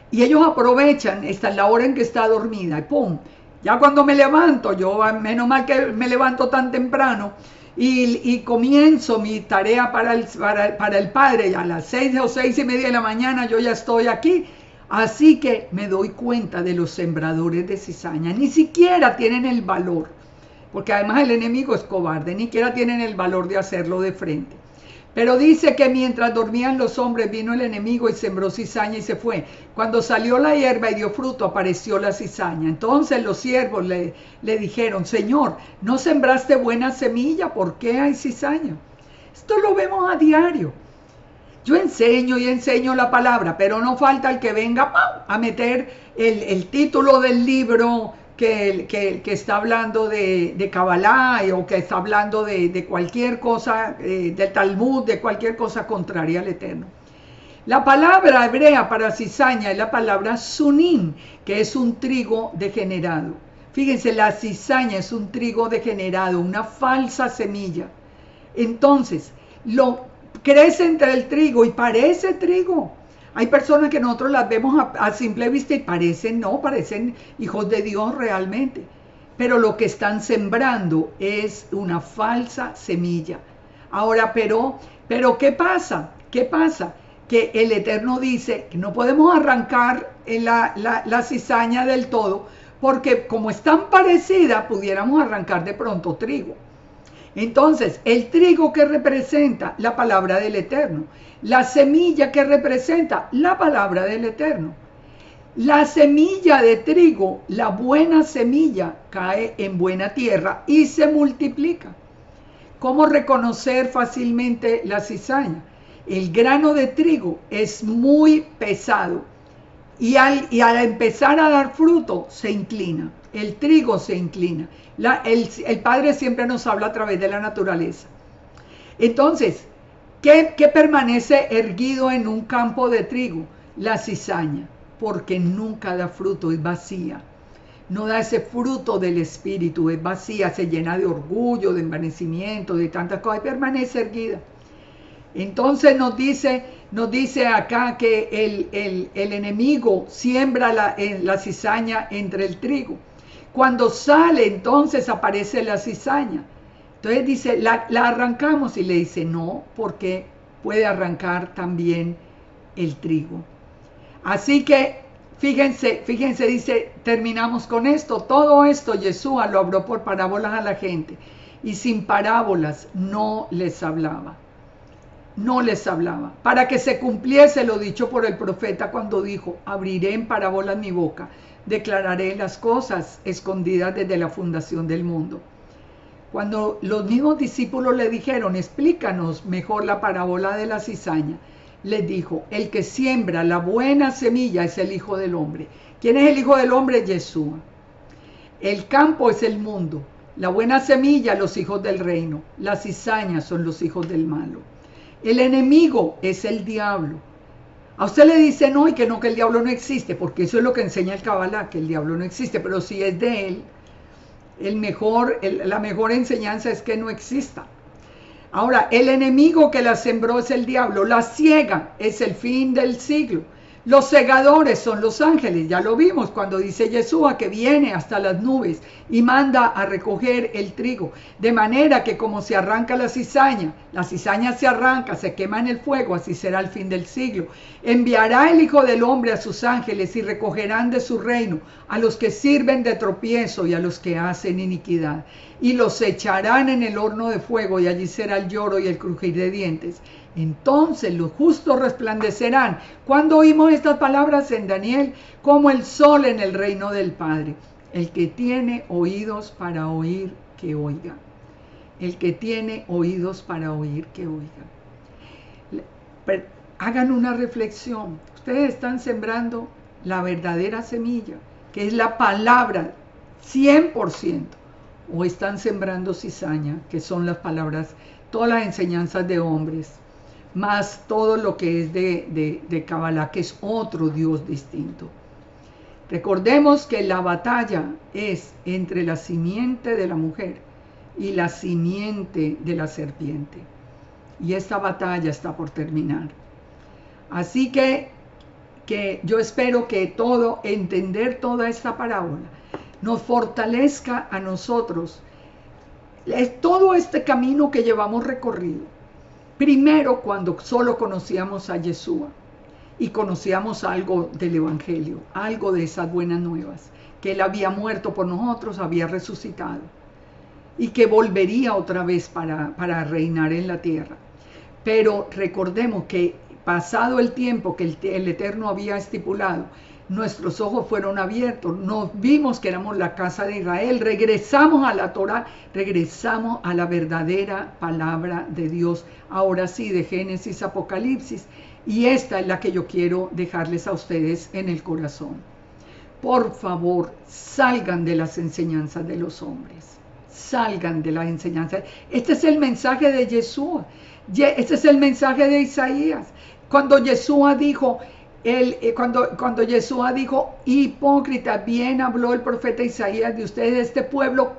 Y ellos aprovechan esta la hora en que está dormida y ¡pum! Ya cuando me levanto, yo menos mal que me levanto tan temprano y comienzo mi tarea para el Padre, y a las 6 o 6:30 de la mañana yo ya estoy aquí. Así que me doy cuenta de los sembradores de cizaña. Ni siquiera tienen el valor, porque además el enemigo es cobarde, ni siquiera tienen el valor de hacerlo de frente. Pero dice que mientras dormían los hombres vino el enemigo y sembró cizaña y se fue. Cuando salió la hierba y dio fruto, apareció la cizaña. Entonces los siervos le dijeron, Señor, ¿no sembraste buena semilla? ¿Por qué hay cizaña? Esto lo vemos a diario. Yo enseño y enseño la palabra, pero no falta el que venga a meter el título del libro que está hablando de Kabbalah o que está hablando de cualquier cosa, del Talmud, de cualquier cosa contraria al Eterno. La palabra hebrea para cizaña es la palabra sunim, que es un trigo degenerado. Fíjense, la cizaña es un trigo degenerado, una falsa semilla. Entonces, crece entre el trigo y parece trigo. Hay personas que nosotros las vemos a simple vista y parecen hijos de Dios realmente. Pero lo que están sembrando es una falsa semilla. Ahora, pero ¿qué pasa? ¿Qué pasa? Que el Eterno dice que no podemos arrancar la cizaña del todo, porque como es tan parecida, pudiéramos arrancar de pronto trigo. Entonces, el trigo que representa la palabra del Eterno, la semilla que representa la palabra del Eterno. La semilla de trigo, la buena semilla, cae en buena tierra y se multiplica. ¿Cómo reconocer fácilmente la cizaña? El grano de trigo es muy pesado y al empezar a dar fruto se inclina. El trigo se inclina. El Padre siempre nos habla a través de la naturaleza. Entonces, ¿qué permanece erguido en un campo de trigo? La cizaña, porque nunca da fruto, es vacía. No da ese fruto del Espíritu, es vacía, se llena de orgullo, de envanecimiento, de tantas cosas, y permanece erguida. Entonces nos dice acá que el enemigo siembra la cizaña entre el trigo. Cuando sale, entonces aparece la cizaña. Entonces dice, la arrancamos y le dice, no, porque puede arrancar también el trigo. Así que, fíjense, dice, terminamos con esto. Todo esto Yeshua lo habló por parábolas a la gente. Y sin parábolas no les hablaba. No les hablaba, para que se cumpliese lo dicho por el profeta cuando dijo, abriré en parábolas mi boca, declararé las cosas escondidas desde la fundación del mundo. Cuando los mismos discípulos le dijeron, explícanos mejor la parábola de la cizaña, les dijo, el que siembra la buena semilla es el Hijo del Hombre. ¿Quién es el Hijo del Hombre? Yeshua. El campo es el mundo, la buena semilla los hijos del reino, las cizañas son los hijos del malo. El enemigo es el diablo. A usted le dicen no, y que no, que el diablo no existe, porque eso es lo que enseña el Kabbalah, que el diablo no existe, pero si es de él, la mejor enseñanza es que no exista. Ahora, el enemigo que la sembró es el diablo, la siega es el fin del siglo. Los segadores son los ángeles, ya lo vimos cuando dice Yeshua que viene hasta las nubes y manda a recoger el trigo. De manera que como se arranca la cizaña se arranca, se quema en el fuego, así será el fin del siglo. Enviará el Hijo del Hombre a sus ángeles y recogerán de su reino a los que sirven de tropiezo y a los que hacen iniquidad. Y los echarán en el horno de fuego y allí será el lloro y el crujir de dientes. Entonces los justos resplandecerán. Cuando oímos estas palabras en Daniel, como el sol en el reino del Padre. El que tiene oídos para oír, que oiga. El que tiene oídos para oír, que oiga. Hagan una reflexión. Ustedes están sembrando la verdadera semilla, que es la palabra 100%, o están sembrando cizaña, que son las palabras, todas las enseñanzas de hombres, más todo lo que es de Kabbalah, que es otro Dios distinto. Recordemos que la batalla es entre la simiente de la mujer y la simiente de la serpiente. Y esta batalla está por terminar. Así que yo espero que entender toda esta parábola nos fortalezca a nosotros todo este camino que llevamos recorrido. Primero, cuando solo conocíamos a Yeshua y conocíamos algo del Evangelio, algo de esas buenas nuevas, que Él había muerto por nosotros, había resucitado y que volvería otra vez para reinar en la tierra. Pero recordemos que pasado el tiempo que el Eterno había estipulado, nuestros ojos fueron abiertos, nos vimos que éramos la casa de Israel, regresamos a la Torah, regresamos a la verdadera palabra de Dios, ahora sí, de Génesis, Apocalipsis, y esta es la que yo quiero dejarles a ustedes en el corazón. Por favor, salgan de las enseñanzas de los hombres, salgan de las enseñanzas. Este es el mensaje de Yeshua, este es el mensaje de Isaías. Cuando Yeshua dijo, cuando Yeshua dijo, hipócrita, bien habló el profeta Isaías de ustedes, este pueblo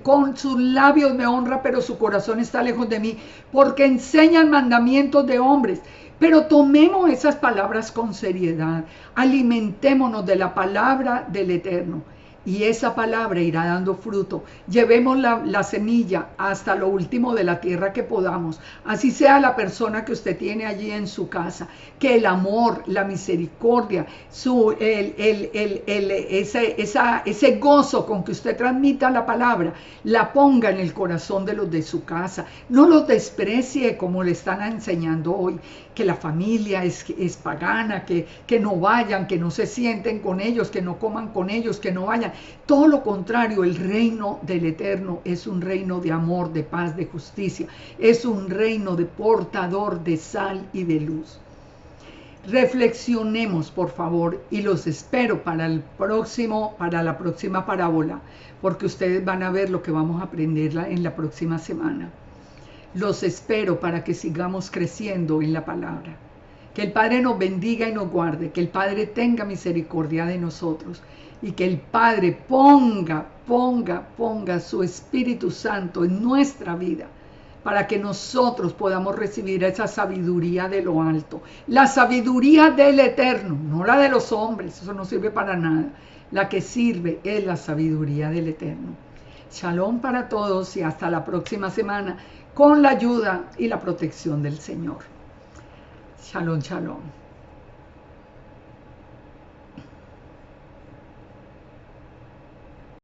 con sus labios me honra, pero su corazón está lejos de mí, porque enseñan mandamientos de hombres. Pero tomemos esas palabras con seriedad, alimentémonos de la palabra del Eterno, y esa palabra irá dando fruto. Llevemos la semilla hasta lo último de la tierra que podamos. Así sea la persona que usted tiene allí en su casa. Que el amor, la misericordia, ese gozo con que usted transmita la palabra, la ponga en el corazón de los de su casa. No los desprecie como le están enseñando hoy. Que la familia es pagana, que no vayan, que no se sienten con ellos, que no coman con ellos, que no vayan. Todo lo contrario, el reino del Eterno es un reino de amor, de paz, de justicia. Es un reino de portador de sal y de luz. Reflexionemos, por favor, y los espero para la próxima parábola, porque ustedes van a ver lo que vamos a aprender en la próxima semana. Los espero para que sigamos creciendo en la palabra. Que el Padre nos bendiga y nos guarde, que el Padre tenga misericordia de nosotros y que el Padre ponga su Espíritu Santo en nuestra vida para que nosotros podamos recibir esa sabiduría de lo alto, la sabiduría del Eterno, no la de los hombres, eso no sirve para nada. La que sirve es la sabiduría del Eterno. Shalom para todos y hasta la próxima semana con la ayuda y la protección del Señor. Shalom, shalom.